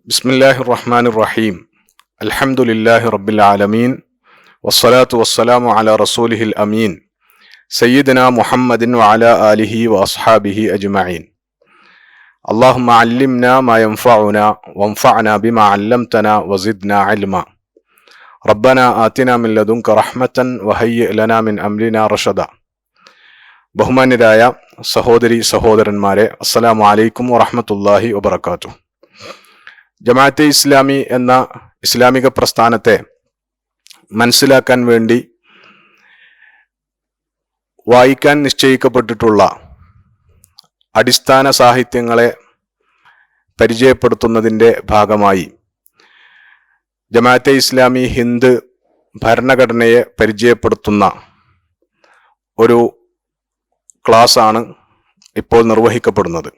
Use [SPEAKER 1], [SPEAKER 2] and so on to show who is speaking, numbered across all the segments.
[SPEAKER 1] ബിസ്മില്ലാഹിർ റഹ്മാനിർ റഹീം. അൽഹംദുലില്ലാഹി റബ്ബിൽ ആലമീൻ. വസ്സലാത്തു വസ്സലാമു അലാ റസൂലിഹിൽ അമീൻ സയ്യിദനാ മുഹമ്മദിൻ വഅലാ ആലിഹി വഅസ്ഹാബിഹി അജ്മഈൻ. അല്ലാഹുമ്മ അല്ലിംനാ മാ യൻഫഉനാ വൻഫഅനാ ബിമാ അല്ലംതനാ വസിദ്നാ ഇൽമാ. റബ്ബനാ ആതിനാ മിൻ ലദുൻക റഹ്മതൻ വഹയ്യിഅ് ലനാ മിൻ അംരിനാ റഷദാ. ബഹുമാന്യരായ സഹോദരി സഹോദരന്മാരെ, അസ്സലാമു അലൈക്കും വറഹ്മത്തുള്ളാഹി വബറകാതുഹു. ജമാഅത്തെ ഇസ്ലാമി എന്ന ഇസ്ലാമിക പ്രസ്ഥാനത്തെ മനസ്സിലാക്കാൻ വേണ്ടി വായിക്കാൻ നിശ്ചയിക്കപ്പെട്ടിട്ടുള്ള അടിസ്ഥാന സാഹിത്യങ്ങളെ പരിചയപ്പെടുത്തുന്നതിൻ്റെ ഭാഗമായി ജമാഅത്തെ ഇസ്ലാമി ഹിന്ദ് ഭരണഘടനയെ പരിചയപ്പെടുത്തുന്ന ഒരു ക്ലാസ്സാണ് ഇപ്പോൾ നിർവഹിക്കപ്പെടുന്നത്.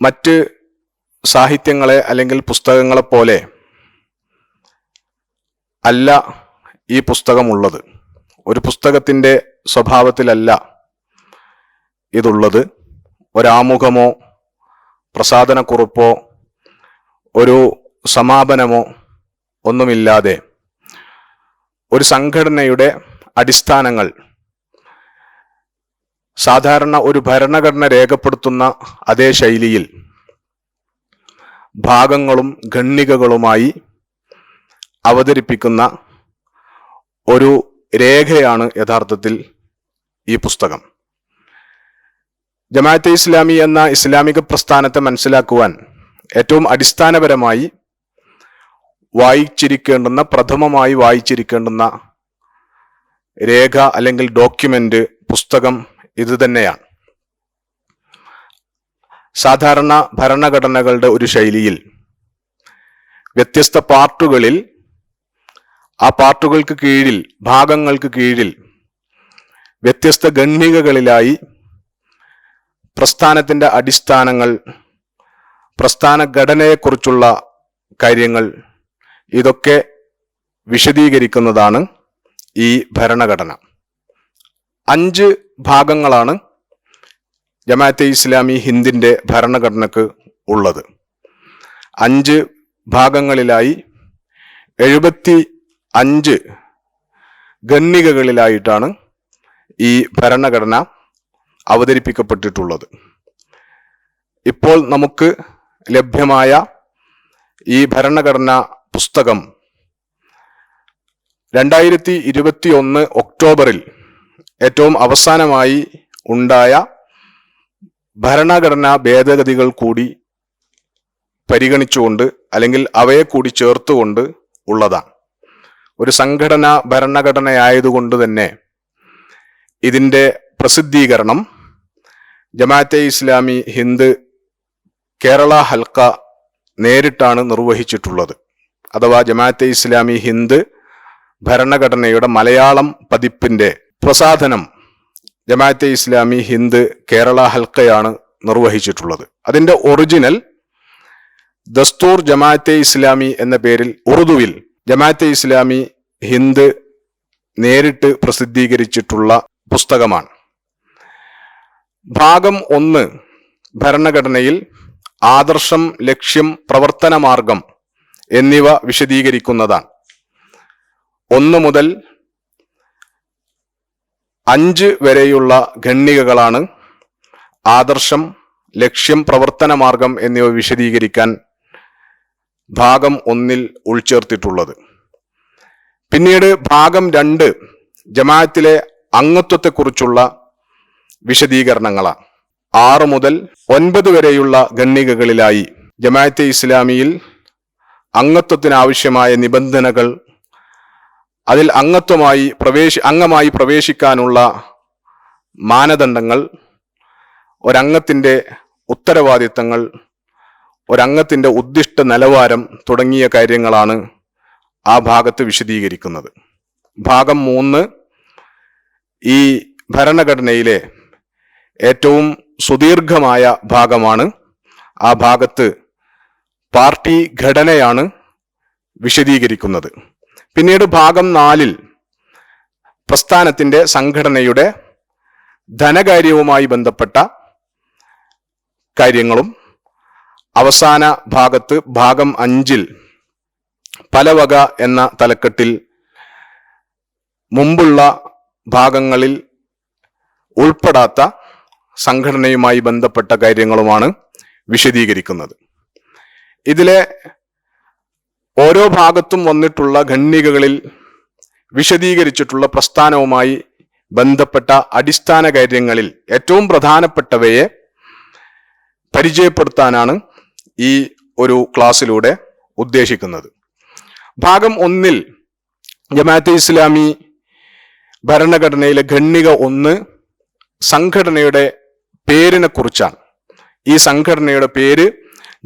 [SPEAKER 1] മറ്റ് സാഹിത്യങ്ങളെ അല്ലെങ്കിൽ പുസ്തകങ്ങളെ പോലെ അല്ല ഈ പുസ്തകമുള്ളത്. ഒരു പുസ്തകത്തിൻ്റെ സ്വഭാവത്തിലല്ല ഇതുള്ളത്. ഒരാമുഖമോ പ്രസാധനക്കുറിപ്പോ ഒരു സമാപനമോ ഒന്നുമില്ലാതെ ഒരു സംഘടനയുടെ അടിസ്ഥാനങ്ങൾ സാധാരണ ഒരു ഭരണഘടന രേഖപ്പെടുത്തുന്ന അതേ ശൈലിയിൽ ഭാഗങ്ങളും ഖണ്ഡികകളുമായി അവതരിപ്പിക്കുന്ന ഒരു രേഖയാണ് യഥാർത്ഥത്തിൽ ഈ പുസ്തകം. ജമാഅത്തെ ഇസ്ലാമി എന്ന ഇസ്ലാമിക പ്രസ്ഥാനത്തെ മനസ്സിലാക്കുവാൻ ഏറ്റവും അടിസ്ഥാനപരമായി പ്രഥമമായി വായിച്ചിരിക്കേണ്ടുന്ന രേഖ അല്ലെങ്കിൽ ഡോക്യുമെന്റ്, പുസ്തകം ഇത് തന്നെയാണ്. സാധാരണ ഭരണഘടനകളുടെ ഒരു ശൈലിയിൽ വ്യത്യസ്ത പാർട്ടുകളിൽ, ആ പാർട്ടുകൾക്ക് കീഴിൽ, ഭാഗങ്ങൾക്ക് കീഴിൽ വ്യത്യസ്ത ഖണ്ഡികകളിലായി പ്രസ്ഥാനത്തിൻ്റെ അടിസ്ഥാനങ്ങൾ, പ്രസ്ഥാന ഘടനയെക്കുറിച്ചുള്ള കാര്യങ്ങൾ ഇതൊക്കെ വിശദീകരിക്കുന്നതാണ് ഈ ഭരണഘടന. 5 ഭാഗങ്ങളാണ് ജമാഅത്തെ ഇസ്ലാമി ഹിന്ദിൻ്റെ ഭരണഘടനക്ക് ഉള്ളത്. 5 ഭാഗങ്ങളിലായി 75 ഖണ്ഡികകളിലായിട്ടാണ് ഈ ഭരണഘടന അവതരിപ്പിക്കപ്പെട്ടിട്ടുള്ളത്. ഇപ്പോൾ നമുക്ക് ലഭ്യമായ ഈ ഭരണഘടന പുസ്തകം 2021 ഒക്ടോബറിൽ ഏറ്റവും അവസാനമായി ഉണ്ടായ ഭരണഘടനാ ഭേദഗതികൾ കൂടി പരിഗണിച്ചുകൊണ്ട് അല്ലെങ്കിൽ അവയെ കൂടി ചേർത്തുകൊണ്ട് ഉള്ളതാണ്. ഒരു സംഘടനാ ഭരണഘടനയായതുകൊണ്ട് തന്നെ ഇതിൻ്റെ പ്രസിദ്ധീകരണം ജമാഅത്തെ ഇസ്ലാമി ഹിന്ദ് കേരള ഹൽക്ക നേരിട്ടാണ് നിർവഹിച്ചിട്ടുള്ളത്. അഥവാ ജമാഅത്തെ ഇസ്ലാമി ഹിന്ദ് ഭരണഘടനയുടെ മലയാളം പതിപ്പിൻ്റെ പ്രസാധനം ജമാഅത്തെ ഇസ്ലാമി ഹിന്ദ് കേരള ഹൽക്കയാണ് നിർവഹിച്ചിട്ടുള്ളത്. അതിൻ്റെ ഒറിജിനൽ ദസ്തൂർ ജമാഅത്തെ ഇസ്ലാമി എന്ന പേരിൽ ഉറുദുവിൽ ജമാഅത്തെ ഇസ്ലാമി ഹിന്ദ് നേരിട്ട് പ്രസിദ്ധീകരിച്ചിട്ടുള്ള പുസ്തകമാണ്. ഭാഗം 1 ഭരണഘടനയിൽ ആദർശം, ലക്ഷ്യം, പ്രവർത്തന മാർഗം എന്നിവ വിശദീകരിക്കുന്നതാണ്. 1 മുതൽ 5 വരെയുള്ള ഖണ്ഡികകളാണ് ആദർശം, ലക്ഷ്യം, പ്രവർത്തന മാർഗം എന്നിവ വിശദീകരിക്കാൻ ഭാഗം 1 ഉൾച്ചേർത്തിട്ടുള്ളത്. പിന്നീട് ഭാഗം 2 ജമാഅത്തിലെ അംഗത്വത്തെക്കുറിച്ചുള്ള വിശദീകരണങ്ങളാണ്. 6 മുതൽ 9 വരെയുള്ള ഖണ്ഡികകളിലായി ജമാഅത്തെ ഇസ്ലാമിയിൽ അംഗത്വത്തിനാവശ്യമായ നിബന്ധനകൾ, അതിൽ അംഗമായി പ്രവേശിക്കാനുള്ള മാനദണ്ഡങ്ങൾ, ഒരംഗത്തിൻ്റെ ഉത്തരവാദിത്തങ്ങൾ, ഒരംഗത്തിൻ്റെ ഉദ്ദിഷ്ട നിലവാരം തുടങ്ങിയ കാര്യങ്ങളാണ് ആ ഭാഗത്ത് വിശദീകരിക്കുന്നത്. ഭാഗം 3 ഈ ഭരണഘടനയിലെ ഏറ്റവും സുദീർഘമായ ഭാഗമാണ്. ആ ഭാഗത്ത് പാർട്ടി ഘടനയാണ് വിശദീകരിക്കുന്നത്. പിന്നീട് ഭാഗം 4 പ്രസ്ഥാനത്തിൻ്റെ സംഘടനയുടെ ധനകാര്യവുമായി ബന്ധപ്പെട്ട കാര്യങ്ങളും അവസാന ഭാഗത്ത് ഭാഗം 5 പലവക എന്ന തലക്കെട്ടിൽ മുമ്പുള്ള ഭാഗങ്ങളിൽ ഉൾപ്പെടാത്ത സംഘടനയുമായി ബന്ധപ്പെട്ട കാര്യങ്ങളുമാണ് വിശദീകരിക്കുന്നത്. ഇതിലെ ഓരോ ഭാഗത്തും വന്നിട്ടുള്ള ഖണ്ഡികകളിൽ വിശദീകരിച്ചിട്ടുള്ള പ്രസ്ഥാനവുമായി ബന്ധപ്പെട്ട അടിസ്ഥാന കാര്യങ്ങളിൽ ഏറ്റവും പ്രധാനപ്പെട്ടവയെ പരിചയപ്പെടുത്താനാണ് ഈ ഒരു ക്ലാസ്സിലൂടെ ഉദ്ദേശിക്കുന്നത്. ഭാഗം 1 ജമാഅത്തെ ഇസ്ലാമി ഭരണഘടനയിലെ ഖണ്ഡിക 1 സംഘടനയുടെ പേരിനെ കുറിച്ചാണ്. ഈ സംഘടനയുടെ പേര്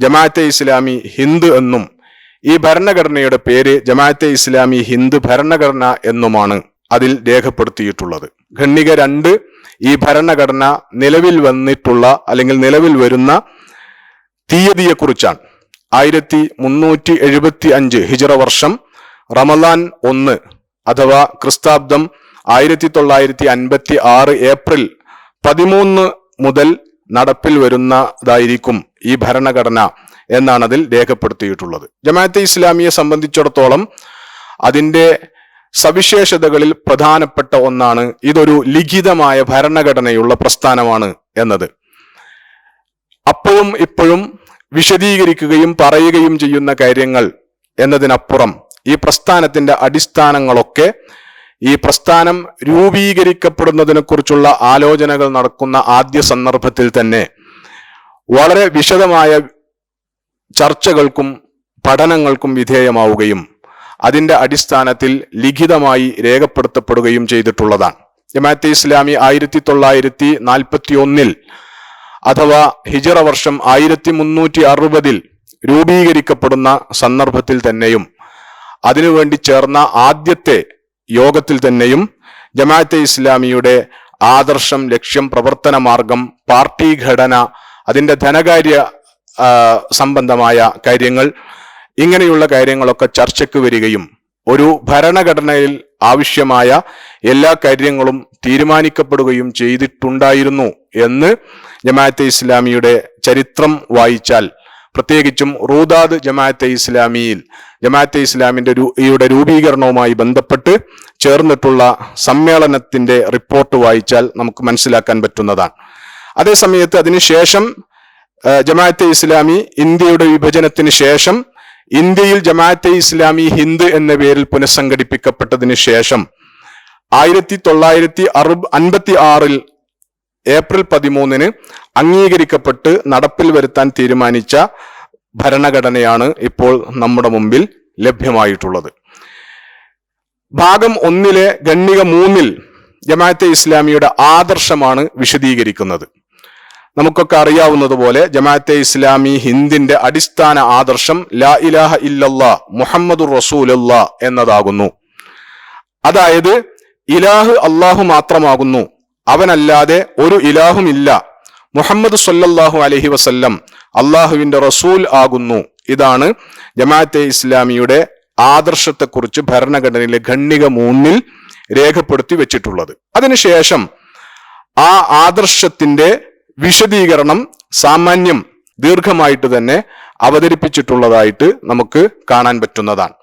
[SPEAKER 1] ജമാഅത്തെ ഇസ്ലാമി ഹിന്ദ് എന്നും ഈ ഭരണഘടനയുടെ പേര് ജമാഅത്തെ ഇസ്ലാമി ഹിന്ദ് ഭരണഘടന എന്നുമാണ് അതിൽ രേഖപ്പെടുത്തിയിട്ടുള്ളത്. ഖണ്ഡിക 2 ഈ ഭരണഘടന നിലവിൽ വന്നിട്ടുള്ള അല്ലെങ്കിൽ നിലവിൽ വരുന്ന തീയതിയെക്കുറിച്ചാണ്. 1375 ഹിജ്റ വർഷം റമദാൻ 1 അഥവാ ക്രിസ്താബ്ദം 1956 ഏപ്രിൽ 13 മുതൽ നടപ്പിൽ വരുന്നതായിരിക്കും ഈ ഭരണഘടന എന്നാണ് അതിൽ രേഖപ്പെടുത്തിയിട്ടുള്ളത്. ജമാഅത്തെ ഇസ്ലാമിയെ സംബന്ധിച്ചിടത്തോളം അതിൻ്റെ സവിശേഷതകളിൽ പ്രധാനപ്പെട്ട ഒന്നാണ് ഇതൊരു ലിഖിതമായ ഭരണഘടനയുള്ള പ്രസ്ഥാനമാണ് എന്നത്. അപ്പോഴും ഇപ്പോഴും വിശദീകരിക്കുകയും പറയുകയും ചെയ്യുന്ന കാര്യങ്ങൾ എന്നതിനപ്പുറം ഈ പ്രസ്ഥാനത്തിന്റെ അടിസ്ഥാനങ്ങളൊക്കെ ഈ പ്രസ്ഥാനം രൂപീകരിക്കപ്പെടുന്നതിനെ കുറിച്ചുള്ള ആലോചനകൾ നടക്കുന്ന ആദ്യ സന്ദർഭത്തിൽ തന്നെ വളരെ വിശദമായ ചർച്ചകൾക്കും പഠനങ്ങൾക്കും വിധേയമാവുകയും അതിന്റെ അടിസ്ഥാനത്തിൽ ലിഖിതമായി രേഖപ്പെടുത്തപ്പെടുകയും ചെയ്തിട്ടുള്ളതാണ്. ജമാഅത്തെ ഇസ്ലാമി 1941 അഥവാ ഹിജ്റ വർഷം 1360 രൂപീകരിക്കപ്പെടുന്ന സന്ദർഭത്തിൽ തന്നെയും അതിനുവേണ്ടി ചേർന്ന ആദ്യത്തെ യോഗത്തിൽ തന്നെയും ജമാഅത്തെ ഇസ്ലാമിയുടെ ആദർശം, ലക്ഷ്യം, പ്രവർത്തന മാർഗം, പാർട്ടി ഘടന, അതിന്റെ ധനകാര്യ സംബന്ധമായ കാര്യങ്ങൾ, ഇങ്ങനെയുള്ള കാര്യങ്ങളൊക്കെ ചർച്ചയ്ക്ക് വരികയും ഒരു ഭരണഘടനയിൽ ആവശ്യമായ എല്ലാ കാര്യങ്ങളും തീരുമാനിക്കപ്പെടുകയും ചെയ്തിട്ടുണ്ടായിരുന്നു എന്ന് ജമാഅത്തെ ഇസ്ലാമിയുടെ ചരിത്രം വായിച്ചാൽ, പ്രത്യേകിച്ചും റൂദാദ് ജമാഅത്തെ ഇസ്ലാമിയിൽ ജമാഅത്തെ ഇസ്ലാമിന്റെ രൂപീകരണവുമായി ബന്ധപ്പെട്ട് ചേർന്നിട്ടുള്ള സമ്മേളനത്തിന്റെ റിപ്പോർട്ട് വായിച്ചാൽ നമുക്ക് മനസ്സിലാക്കാൻ പറ്റുന്നതാണ്. അതേസമയത്ത് അതിനുശേഷം ജമാഅത്തെ ഇസ്ലാമി ഇന്ത്യയുടെ വിഭജനത്തിന് ശേഷം ഇന്ത്യയിൽ ജമാഅത്തെ ഇസ്ലാമി ഹിന്ദ് എന്ന പേരിൽ പുനഃസംഘടിപ്പിക്കപ്പെട്ടതിന് ശേഷം 1956 ഏപ്രിൽ 13 അംഗീകരിക്കപ്പെട്ട് നടപ്പിൽ വരുത്താൻ തീരുമാനിച്ച ഭരണഘടനയാണ് ഇപ്പോൾ നമ്മുടെ മുമ്പിൽ ലഭ്യമായിട്ടുള്ളത്. ഭാഗം 1 ഖണ്ഡിക 3 ജമാഅത്തെ ഇസ്ലാമിയുടെ ആദർശമാണ് വിശദീകരിക്കുന്നത്. നമുക്കൊക്കെ അറിയാവുന്നതുപോലെ ജമാഅത്തെ ഇസ്ലാമി ഹിന്ദിന്റെ അടിസ്ഥാന ആദർശം ലാ ഇലാഹ ഇല്ലല്ലാഹ് മുഹമ്മദുർ റസൂലുള്ളാഹ് എന്നതാകുന്നു. അതായത് ഇലാഹ് അല്ലാഹു മാത്രമാകുന്നു, അവനല്ലാതെ ഒരു ഇലാഹുമില്ല, മുഹമ്മദ് സ്വല്ലല്ലാഹു അലൈഹി വസല്ലം അള്ളാഹുവിന്റെ റസൂൽ ആകുന്നു. ഇതാണ് ജമാഅത്തെ ഇസ്ലാമിയുടെ ആദർശത്തെക്കുറിച്ച് ഭരണഘടനയിലെ ഖണ്ഡിക 3 രേഖപ്പെടുത്തി വെച്ചിട്ടുള്ളത്. അതിനുശേഷം ആ ആദർശത്തിന്റെ വിശദീകരണം സാമാന്യം ദീർഘമായിട്ട് തന്നെ അവതരിപ്പിച്ചിട്ടുള്ളതായിട്ട് നമുക്ക് കാണാൻ പറ്റുന്നതാണ്.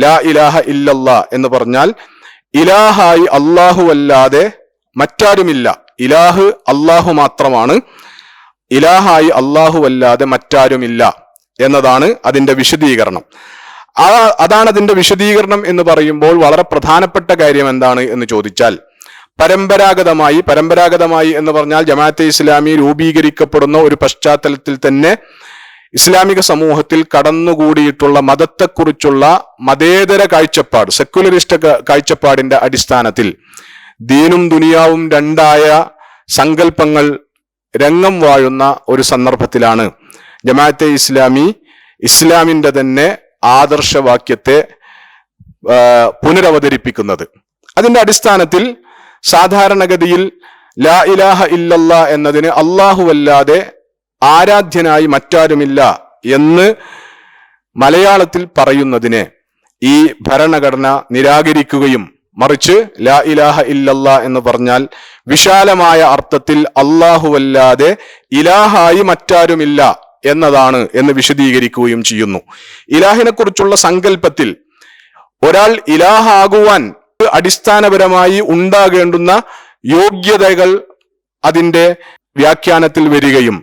[SPEAKER 1] ലാ ഇലാഹ ഇല്ലല്ലാഹ് എന്ന് പറഞ്ഞാൽ ഇലാഹായി അല്ലാഹു അല്ലാതെ മറ്റാരുമില്ല, ഇലാഹ് അല്ലാഹു മാത്രമാണ്, ഇലാഹായി അല്ലാഹു അല്ലാതെ മറ്റാരുമില്ല എന്നതാണ് അതിന്റെ വിശദീകരണം. അതാണ് അതിന്റെ വിശദീകരണം എന്ന് പറയുമ്പോൾ വളരെ പ്രധാനപ്പെട്ട കാര്യം എന്താണ് എന്ന് ചോദിച്ചാൽ, പരമ്പരാഗതമായി എന്ന് പറഞ്ഞാൽ ജമാഅത്തെ ഇസ്ലാമി രൂപീകരിക്കപ്പെടുന്ന ഒരു പശ്ചാത്തലത്തിൽ തന്നെ ഇസ്ലാമിക സമൂഹത്തിൽ കടന്നുകൂടിയിട്ടുള്ള മതത്തെക്കുറിച്ചുള്ള മതേതര കാഴ്ചപ്പാട്, സെക്യുലറിസ്റ്റ് കാഴ്ചപ്പാടിന്റെ അടിസ്ഥാനത്തിൽ ദീനും ദുനിയാവും രണ്ടായ സങ്കല്പങ്ങൾ രംഗം വാഴുന്ന ഒരു സന്ദർഭത്തിലാണ് ജമാഅത്തെ ഇസ്ലാമി ഇസ്ലാമിന്റെ തന്നെ ആദർശവാക്യത്തെ പുനരവതരിപ്പിക്കുന്നത്. അതിന്റെ അടിസ്ഥാനത്തിൽ സാധാരണഗതിയിൽ ലാ ഇലാഹ ഇല്ലല്ലാ എന്നതിന് അല്ലാഹു അല്ലാതെ ആരാധ്യനായി മറ്റാരുമില്ല എന്ന് മലയാളത്തിൽ പറയുന്നതിനെ ഈ ഭരണഘടന നിരാകരിക്കുകയും മറിച്ച് ലാ ഇലാഹ ഇല്ലല്ലാ എന്ന് പറഞ്ഞാൽ വിശാലമായ അർത്ഥത്തിൽ അല്ലാഹു അല്ലാതെ ഇലാഹായി മറ്റാരുമില്ല എന്നതാണ് എന്ന് വിശദീകരിക്കുകയും ചെയ്യുന്നു. ഇലാഹിനെ കുറിച്ചുള്ള സങ്കല്പത്തിൽ ഒരാൾ ഇലാഹാകുവാൻ അടിസ്ഥാനപരമായി ഉണ്ടാകേണ്ടുന്ന യോഗ്യതകൾ അതിന്റെ വ്യാഖ്യാനത്തിൽ വരികയും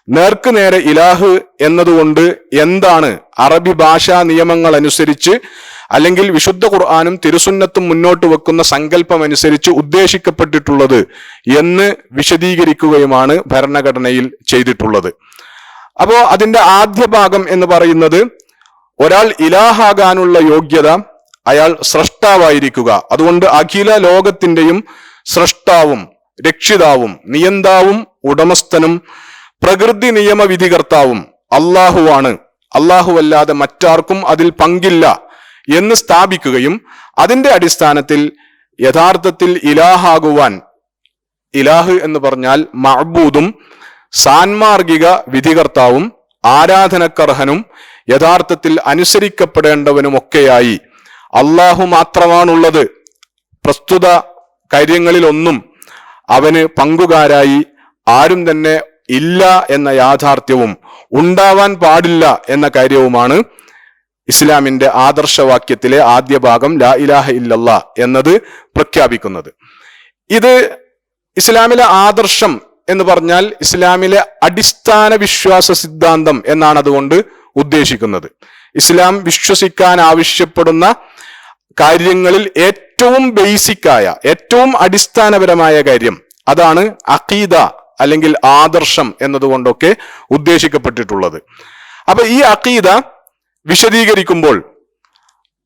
[SPEAKER 1] നേർക്കുനേരെ ഇലാഹ് എന്നതുകൊണ്ട് എന്താണ് അറബി ഭാഷാ നിയമങ്ങൾ അനുസരിച്ച് അല്ലെങ്കിൽ വിശുദ്ധ ഖുർആനും തിരുസുന്നത്തും മുന്നോട്ട് വെക്കുന്ന സങ്കല്പം അനുസരിച്ച് ഉദ്ദേശിക്കപ്പെട്ടിട്ടുള്ളത് എന്ന് വിശദീകരിക്കുകയുമാണ് ഭരണഘടനയിൽ ചെയ്തിട്ടുള്ളത്. അപ്പോ അതിന്റെ ആദ്യ ഭാഗം എന്ന് പറയുന്നത് ഒരാൾ ഇലാഹാകാനുള്ള യോഗ്യത അയാൾ സ്രഷ്ടാവായിരിക്കുക. അതുകൊണ്ട് അഖില ലോകത്തിന്റെയും സ്രഷ്ടാവും രക്ഷിതാവും നിയന്താവും ഉടമസ്ഥനും പ്രകൃതി നിയമവിധികർത്താവും അള്ളാഹുവാണ്, അല്ലാഹുവല്ലാതെ മറ്റാർക്കും അതിൽ പങ്കില്ല എന്ന് സ്ഥാപിക്കുകയും അതിന്റെ അടിസ്ഥാനത്തിൽ യഥാർത്ഥത്തിൽ ഇലാഹാകുവാൻ, ഇലാഹ് എന്ന് പറഞ്ഞാൽ മഅബൂദും സാൻമാർഗിക വിധികർത്താവും ആരാധനക്കർഹനും യഥാർത്ഥത്തിൽ അനുസരിക്കപ്പെടേണ്ടവനുമൊക്കെയായി അള്ളാഹു മാത്രമാണുള്ളത്, പ്രസ്തുത കാര്യങ്ങളിലൊന്നും അവന് പങ്കുകാരായി ആരും തന്നെ ഇല്ല എന്ന യാഥാർത്ഥ്യവും ഉണ്ടാവാൻ പാടില്ല എന്ന കാര്യവുമാണ് ഇസ്ലാമിന്റെ ആദർശവാക്യത്തിലെ ആദ്യ ഭാഗം ലാ ഇലാഹ ഇല്ലല്ലാ എന്നത് പ്രഖ്യാപിക്കുന്നത്. ഇത് ഇസ്ലാമിലെ ആദർശം എന്ന് പറഞ്ഞാൽ ഇസ്ലാമിലെ അടിസ്ഥാന വിശ്വാസ സിദ്ധാന്തം എന്നാണ് അതുകൊണ്ട് ഉദ്ദേശിക്കുന്നത്. ഇസ്ലാം വിശ്വസിക്കാൻ ആവശ്യപ്പെടുന്ന കാര്യങ്ങളിൽ ഏറ്റവും ബേസിക്കായ, ഏറ്റവും അടിസ്ഥാനപരമായ കാര്യം അതാണ് അഖീദ അല്ലെങ്കിൽ ആദർശം എന്നതുകൊണ്ടൊക്കെ ഉദ്ദേശിക്കപ്പെട്ടിട്ടുള്ളത്. അപ്പൊ ഈ അഖീദ വിശദീകരിക്കുമ്പോൾ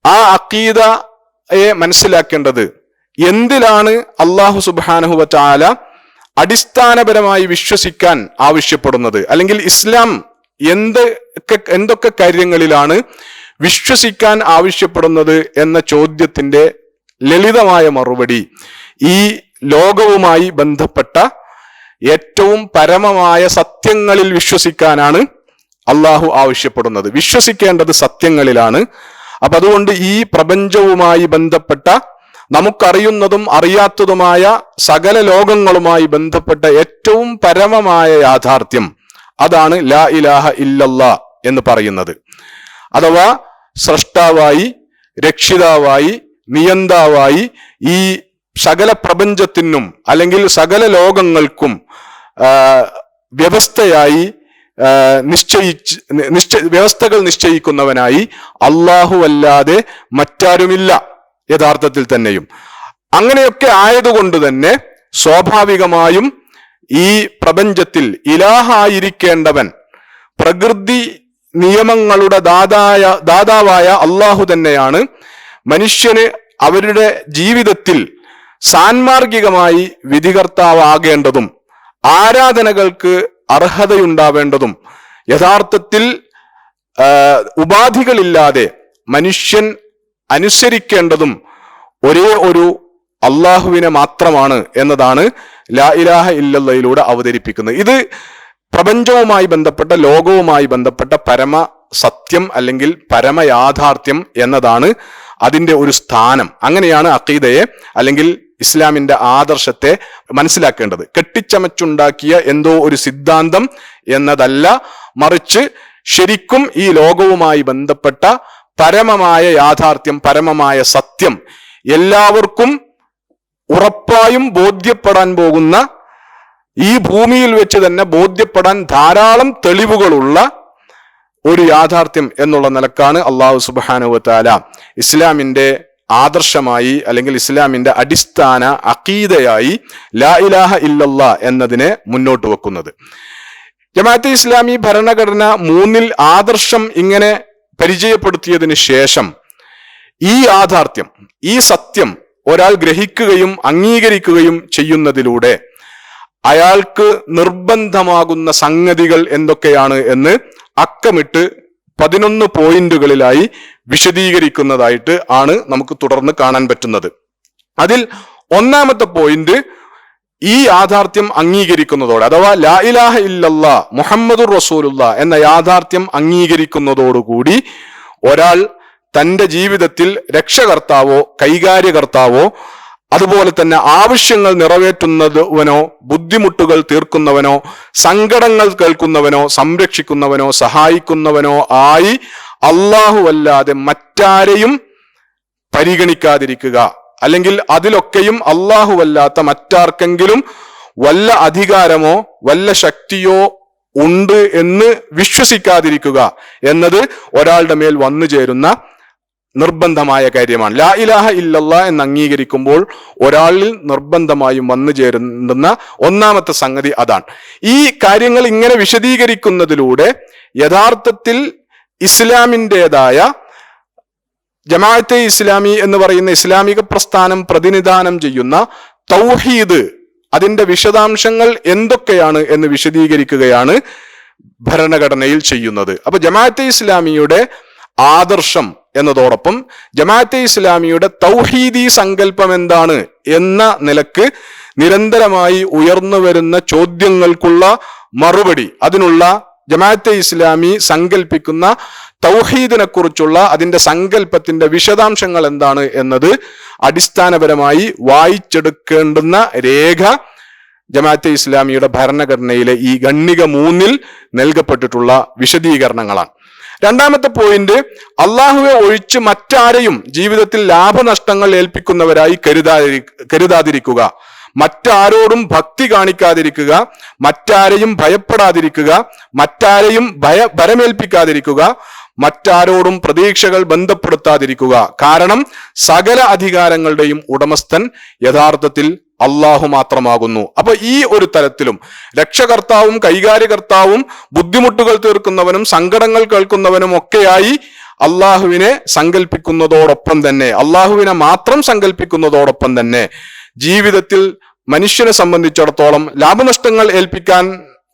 [SPEAKER 1] ആ അഖീദയെ മനസ്സിലാക്കേണ്ടത് എന്തിലാണ് അല്ലാഹു സുബ്ഹാനഹു വ തആല അടിസ്ഥാനപരമായി വിശ്വസിക്കാൻ ആവശ്യപ്പെടുന്നത്, അല്ലെങ്കിൽ ഇസ്ലാം എന്തൊക്കെ കാര്യങ്ങളിലാണ് വിശ്വസിക്കാൻ ആവശ്യപ്പെടുന്നത് എന്ന ചോദ്യത്തിന്റെ ലളിതമായ മറുപടി ഈ ലോകവുമായി ബന്ധപ്പെട്ട ഏറ്റവും പരമമായ സത്യങ്ങളിൽ വിശ്വസിക്കാനാണ് അള്ളാഹു ആവശ്യപ്പെടുന്നത്. വിശ്വസിക്കേണ്ടത് സത്യങ്ങളിലാണ്. അപ്പൊ അതുകൊണ്ട് ഈ പ്രപഞ്ചവുമായി ബന്ധപ്പെട്ട നമുക്കറിയുന്നതും അറിയാത്തതുമായ സകല ലോകങ്ങളുമായി ബന്ധപ്പെട്ട ഏറ്റവും പരമമായ യാഥാർത്ഥ്യം അതാണ് ലാ ഇലാഹ ഇല്ലല്ലാ എന്ന് പറയുന്നത്. അഥവാ സ്രഷ്ടാവായി, രക്ഷിതാവായി, നിയന്താവായി ഈ സകല പ്രപഞ്ചത്തിനും അല്ലെങ്കിൽ സകല ലോകങ്ങൾക്കും വ്യവസ്ഥയായി വ്യവസ്ഥകൾ നിശ്ചയിക്കുന്നവനായി അല്ലാഹു അല്ലാതെ മറ്റാരുമില്ല യഥാർത്ഥത്തിൽ തന്നെയും. അങ്ങനെയൊക്കെ ആയതുകൊണ്ട് തന്നെ സ്വാഭാവികമായും ഈ പ്രപഞ്ചത്തിൽ ഇലാഹായിരിക്കേണ്ടവൻ പ്രകൃതി നിയമങ്ങളുടെ ദാതാവായ അള്ളാഹു തന്നെയാണ്. മനുഷ്യന് അവരുടെ ജീവിതത്തിൽ സാൻമാർഗികമായി വിധികർത്താവാകേണ്ടതും ആരാധനകൾക്ക് അർഹതയുണ്ടാവേണ്ടതും യഥാർത്ഥത്തിൽ ഉപാധികളില്ലാതെ മനുഷ്യൻ അനുസരിക്കേണ്ടതും ഒരേ ഒരു അള്ളാഹുവിനെ മാത്രമാണ് എന്നതാണ് ലാ ഇലാഹ ഇല്ലല്ലയിലൂടെ അവതരിപ്പിക്കുന്നത്. ഇത് പ്രപഞ്ചവുമായി ബന്ധപ്പെട്ട, ലോകവുമായി ബന്ധപ്പെട്ട പരമ സത്യം അല്ലെങ്കിൽ പരമയാഥാർത്ഥ്യം എന്നതാണ് അതിന്റെ ഒരു സ്ഥാനം. അങ്ങനെയാണ് അഖീദയെ അല്ലെങ്കിൽ ഇസ്ലാമിന്റെ ആദർശത്തെ മനസ്സിലാക്കേണ്ടത്. കെട്ടിച്ചമച്ചുണ്ടാക്കിയ എന്തോ ഒരു സിദ്ധാന്തം എന്നതല്ല, മറിച്ച് ശരിക്കും ഈ ലോകവുമായി ബന്ധപ്പെട്ട പരമമായ യാഥാർത്ഥ്യം, പരമമായ സത്യം എല്ലാവർക്കും ഉറപ്പായും ബോധ്യപ്പെടാൻ പോകുന്ന, ഈ ഭൂമിയിൽ വെച്ച് തന്നെ ബോധ്യപ്പെടാൻ ധാരാളം തെളിവുകളുള്ള ഒരു യാഥാർത്ഥ്യം എന്നുള്ള നിലക്കാണ് അല്ലാഹു സുബ്ഹാനഹു വ തആല ഇസ്ലാമിന്റെ ആദർശമായി അല്ലെങ്കിൽ ഇസ്ലാമിന്റെ അടിസ്ഥാന അഖീദയായി ലാ ഇലാഹ ഇല്ലല്ലാ എന്നതിനെ മുന്നോട്ട് വെക്കുന്നത്. ജമാഅത്തെ ഇസ്ലാമി ഭരണഘടന 3 ആദർശം ഇങ്ങനെ പരിചയപ്പെടുത്തിയതിന് ശേഷം ഈ യാഥാർത്ഥ്യം, ഈ സത്യം ഒരാൾ ഗ്രഹിക്കുകയും അംഗീകരിക്കുകയും ചെയ്യുന്നതിലൂടെ അയാൾക്ക് നിർബന്ധമാകുന്ന സംഗതികൾ എന്തൊക്കെയാണ് എന്ന് അക്കമിട്ട് 11 പോയിന്റുകളിലായി വിശദീകരിക്കുന്നതായിട്ട് ആണ് നമുക്ക് തുടർന്ന് കാണാൻ പറ്റുന്നത്. അതിൽ ഒന്നാമത്തെ പോയിന്റ് ഈ യാഥാർത്ഥ്യം അംഗീകരിക്കുന്നതോടെ, അഥവാ ലാ ഇലാഹ ഇല്ലല്ലാ മുഹമ്മദുർ റസൂലുള്ളാ എന്ന യാഥാർത്ഥ്യം അംഗീകരിക്കുന്നതോടുകൂടി ഒരാൾ തന്റെ ജീവിതത്തിൽ രക്ഷകർത്താവോ കൈകാര്യകർത്താവോ അതുപോലെ തന്നെ ആവശ്യങ്ങൾ നിറവേറ്റുന്നവനോ ബുദ്ധിമുട്ടുകൾ തീർക്കുന്നവനോ സങ്കടങ്ങൾ കേൾക്കുന്നവനോ സംരക്ഷിക്കുന്നവനോ സഹായിക്കുന്നവനോ ആയി അല്ലാഹുവല്ലാതെ മറ്റാരെയും പരിഗണിക്കാതിരിക്കുക, അല്ലെങ്കിൽ അതിലൊക്കെയും അല്ലാഹുവല്ലാത്ത മറ്റാർക്കെങ്കിലും വല്ല അധികാരമോ വല്ല ശക്തിയോ ഉണ്ട് എന്ന് വിശ്വസിക്കാതിരിക്കുക എന്നത് ഒരാളുടെ മേൽ വന്നു ചേരുന്ന നിർബന്ധമായ കാര്യമാണ്. ലാ ഇലാഹ ഇല്ലല്ലാ എന്ന് അംഗീകരിക്കുമ്പോൾ ഒരാളിൽ നിർബന്ധമായും വന്നു ചേരുന്ന ഒന്നാമത്തെ സംഗതി അതാണ്. ഈ കാര്യങ്ങൾ ഇങ്ങനെ വിശദീകരിക്കുന്നതിലൂടെ യഥാർത്ഥത്തിൽ ഇസ്ലാമിൻ്റെതായ ജമാഅത്തെ ഇസ്ലാമി എന്ന് പറയുന്ന ഇസ്ലാമിക പ്രസ്ഥാനം പ്രതിനിധാനം ചെയ്യുന്ന തൗഹീദ്, അതിന്റെ വിശദാംശങ്ങൾ എന്തൊക്കെയാണ് എന്ന് വിശദീകരിക്കുകയാണ് ഭരണഘടനയിൽ ചെയ്യുന്നത്. അപ്പൊ ജമാഅത്തെ ഇസ്ലാമിയുടെ ആദർശം എന്നതോടൊപ്പം ജമാഅത്തെ ഇസ്ലാമിയുടെ തൗഹീദി സങ്കല്പം എന്താണ് എന്ന നിലക്ക് നിരന്തരമായി ഉയർന്നു വരുന്ന ചോദ്യങ്ങൾക്കുള്ള മറുപടി, അതിനുള്ള ജമാഅത്തെ ഇസ്ലാമി സങ്കല്പിക്കുന്ന തൗഹീദിനെ കുറിച്ചുള്ള അതിന്റെ സങ്കല്പത്തിന്റെ വിശദാംശങ്ങൾ എന്താണ് എന്നത് അടിസ്ഥാനപരമായി വായിച്ചെടുക്കേണ്ടുന്ന രേഖ ജമാഅത്തെ ഇസ്ലാമിയുടെ ഭരണഘടനയിലെ ഈ ഖണ്ഡിക 3 നൽകപ്പെട്ടിട്ടുള്ള വിശദീകരണങ്ങളാണ്. രണ്ടാമത്തെ പോയിന്റ്, അള്ളാഹുവെ ഒഴിച്ച് മറ്റാരെയും ജീവിതത്തിൽ ലാഭനഷ്ടങ്ങൾ ഏൽപ്പിക്കുന്നവരായി കരുതാതിരിക്കുക, മറ്റാരോടും ഭക്തി കാണിക്കാതിരിക്കുക, മറ്റാരെയും ഭയപ്പെടാതിരിക്കുക, മറ്റാരെയും ഭരമേൽപ്പിക്കാതിരിക്കുക, മറ്റാരോടും പ്രതീക്ഷകൾ ബന്ധപ്പെടുത്താതിരിക്കുക. കാരണം സകല അധികാരങ്ങളുടെയും ഉടമസ്ഥൻ യഥാർത്ഥത്തിൽ അള്ളാഹു മാത്രമാകുന്നു. അപ്പൊ ഈ ഒരു തലത്തിലും രക്ഷകർത്താവും കൈകാര്യകർത്താവും ബുദ്ധിമുട്ടുകൾ തീർക്കുന്നവനും സങ്കടങ്ങൾ കേൾക്കുന്നവനും ഒക്കെയായി അള്ളാഹുവിനെ സങ്കല്പിക്കുന്നതോടൊപ്പം തന്നെ, അള്ളാഹുവിനെ മാത്രം സങ്കല്പിക്കുന്നതോടൊപ്പം തന്നെ ജീവിതത്തിൽ മനുഷ്യനെ സംബന്ധിച്ചിടത്തോളം ലാഭനഷ്ടങ്ങൾ ഏൽപ്പിക്കാൻ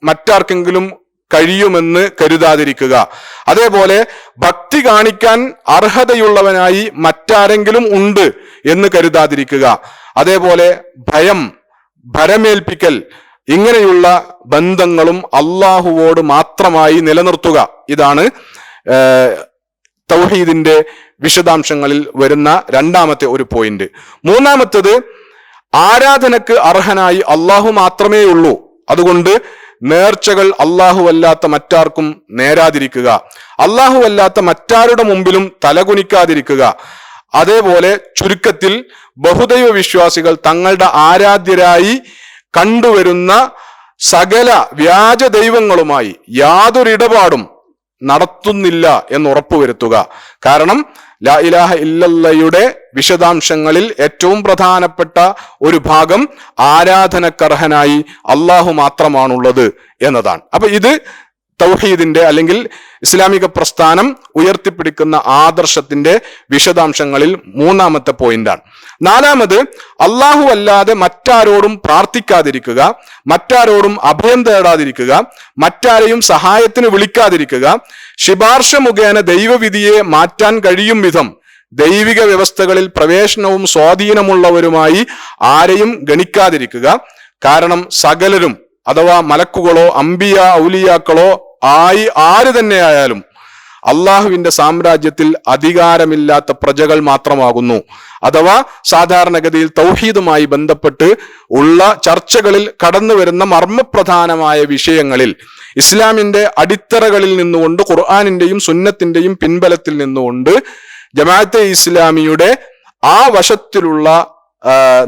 [SPEAKER 1] മറ്റാർക്കെങ്കിലും കഴിയുമെന്ന് കരുതാതിരിക്കുക. അതേപോലെ ഭക്തി കാണിക്കാൻ അർഹതയുള്ളവനായി മറ്റാരെങ്കിലും ഉണ്ട് എന്ന് കരുതാതിരിക്കുക. അതേപോലെ ഭരമേൽപ്പിക്കൽ, ഇങ്ങനെയുള്ള ബന്ധങ്ങളും അള്ളാഹുവോട് മാത്രമായി നിലനിർത്തുക. ഇതാണ് തൗഹീദിന്റെ വിശദാംശങ്ങളിൽ വരുന്ന രണ്ടാമത്തെ ഒരു പോയിന്റ്. മൂന്നാമത്തേത്, ആരാധനക്ക് അർഹനായി അള്ളാഹു മാത്രമേ ഉള്ളൂ. അതുകൊണ്ട് നേർച്ചകൾ അള്ളാഹു അല്ലാത്ത മറ്റാർക്കും നേരാതിരിക്കുക, അള്ളാഹു അല്ലാത്ത മറ്റാരുടെ മുമ്പിലും തലകുനിക്കാതിരിക്കുക. അതേപോലെ ചുരുക്കത്തിൽ ബഹുദൈവ വിശ്വാസികൾ തങ്ങളുടെ ആരാധ്യരായി കണ്ടുവരുന്ന സകല വ്യാജ ദൈവങ്ങളുമായി യാതൊരിടപാടും നടത്തുന്നില്ല എന്ന് ഉറപ്പുവരുത്തുക. കാരണം ലാ ഇലാഹ ഇല്ലല്ലയുടെ വിശദാംശങ്ങളിൽ ഏറ്റവും പ്രധാനപ്പെട്ട ഒരു ഭാഗം ആരാധനക്കർഹനായി അള്ളാഹു മാത്രമാണുള്ളത് എന്നതാണ്. അപ്പൊ ഇത് തൗഹീദിന്റെ അല്ലെങ്കിൽ ഇസ്ലാമിക പ്രസ്ഥാനം ഉയർത്തിപ്പിടിക്കുന്ന ആദർശത്തിന്റെ വിശദാംശങ്ങളിൽ മൂന്നാമത്തെ പോയിന്റാണ്. നാലാമത്, അള്ളാഹു അല്ലാതെ മറ്റാരോടും പ്രാർത്ഥിക്കാതിരിക്കുക, മറ്റാരോടും അഭയം തേടാതിരിക്കുക, മറ്റാരെയും സഹായത്തിന് വിളിക്കാതിരിക്കുക, ശുപാർശ മുഖേന ദൈവവിധിയെ മാറ്റാൻ കഴിയും വിധം ദൈവിക വ്യവസ്ഥകളിൽ പ്രവേശനവും സ്വാധീനമുള്ളവരുമായി ആരെയും ഗണിക്കാതിരിക്കുക. കാരണം സകലരും അഥവാ മലക്കുകളോ അംബിയ ഔലിയാക്കളോ ആര് തന്നെയായാലും അള്ളാഹുവിന്റെ സാമ്രാജ്യത്തിൽ അധികാരമില്ലാത്ത പ്രജകൾ മാത്രമാകുന്നു. അഥവാ സാധാരണഗതിയിൽ തൗഹീദുമായി ബന്ധപ്പെട്ട് ഉള്ള ചർച്ചകളിൽ കടന്നു വരുന്ന മർമ്മപ്രധാനമായ വിഷയങ്ങളിൽ ഇസ്ലാമിന്റെ അടിത്തറകളിൽ നിന്നുകൊണ്ട്, ഖുർആനിന്റെയും സുന്നത്തിന്റെയും പിൻബലത്തിൽ നിന്നുകൊണ്ട് ജമാഅത്തെ ഇസ്ലാമിയുടെ ആ വശത്തിലുള്ള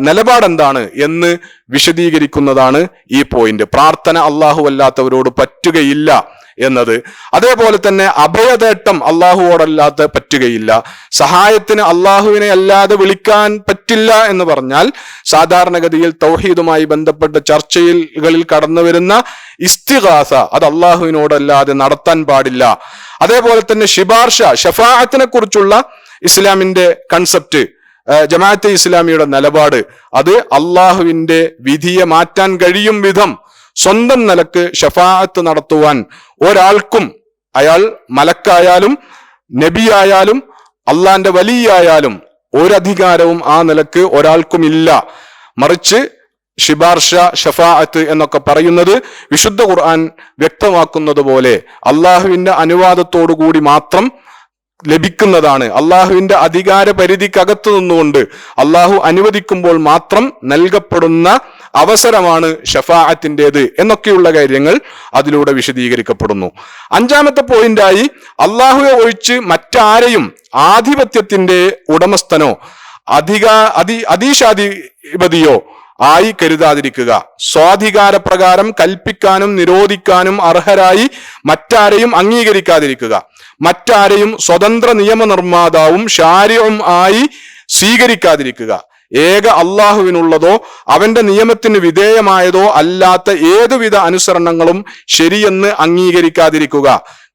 [SPEAKER 1] നിലപാടെന്താണ് എന്ന് വിശദീകരിക്കുന്നതാണ് ഈ പോയിന്റ്. പ്രാർത്ഥന അള്ളാഹു അല്ലാത്തവരോട് പറ്റുകയില്ല എന്നത്, അതേപോലെ തന്നെ അഭയതേട്ടം അള്ളാഹുവോടല്ലാതെ പറ്റുകയില്ല, സഹായത്തിന് അള്ളാഹുവിനെ അല്ലാതെ വിളിക്കാൻ പറ്റില്ല എന്ന് പറഞ്ഞാൽ സാധാരണഗതിയിൽ തൗഹീദുമായി ബന്ധപ്പെട്ട ചർച്ചകളിൽ കടന്നു വരുന്ന ഇസ്തിഗാസ അത് അള്ളാഹുവിനോടല്ലാതെ നടത്താൻ പാടില്ല. അതേപോലെ തന്നെ ശുപാർശ, ഷഫാഅത്തിനെ കുറിച്ചുള്ള ഇസ്ലാമിന്റെ കൺസെപ്റ്റ്, ജമാഅത്തെ ഇസ്ലാമിയുടെ നിലപാട്, അത് അള്ളാഹുവിന്റെ വിധിയെ മാറ്റാൻ കഴിയും വിധം സ്വന്തം നിലക്ക് ഷഫാഅത്ത് നടത്തുവാൻ ഒരാൾക്കും, അയാൾ മലക്കായാലും നബിയായാലും അള്ളാന്റെ വലിയായാലും ഒരധികാരവും ആ നിലക്ക് ഒരാൾക്കും ഇല്ല. മറിച്ച് ശുപാർശ, ഷഫാഅത്ത് എന്നൊക്കെ പറയുന്നത് വിശുദ്ധ ഖുർആൻ വ്യക്തമാക്കുന്നത് പോലെ അള്ളാഹുവിന്റെ അനുവാദത്തോടു കൂടി മാത്രം ലഭിക്കുന്നതാണ്. അള്ളാഹുവിന്റെ അധികാര പരിധിക്കകത്ത് നിന്നുകൊണ്ട് അള്ളാഹു അനുവദിക്കുമ്പോൾ മാത്രം നൽകപ്പെടുന്ന അവസരമാണ് ഷഫാഅത്തിൻ്റെത് എന്നൊക്കെയുള്ള കാര്യങ്ങൾ അതിലൂടെ വിശദീകരിക്കപ്പെടുന്നു. അഞ്ചാമത്തെ പോയിന്റായി, അള്ളാഹുവെ ഒഴിച്ച് മറ്റാരെയും ആധിപത്യത്തിന്റെ ഉടമസ്ഥനോ അധീശാധിപതിയോ ആയി കരുതാതിരിക്കുക. സ്വാധികാര പ്രകാരം കൽപ്പിക്കാനും നിരോധിക്കാനും അർഹരായി മറ്റാരെയും അംഗീകരിക്കാതിരിക്കുക. മറ്റാരെയും സ്വതന്ത്ര നിയമനിർമ്മാതാവും ശാരിഉം ആയി സ്വീകരിക്കാതിരിക്കുക. ഏക അള്ളാഹുവിനുള്ളതോ അവന്റെ നിയമത്തിന് വിധേയമായതോ അല്ലാത്ത ഏതുവിധ അനുസരണങ്ങളും ശരിയെന്ന് അംഗീകരിക്കാതിരിക്കുക.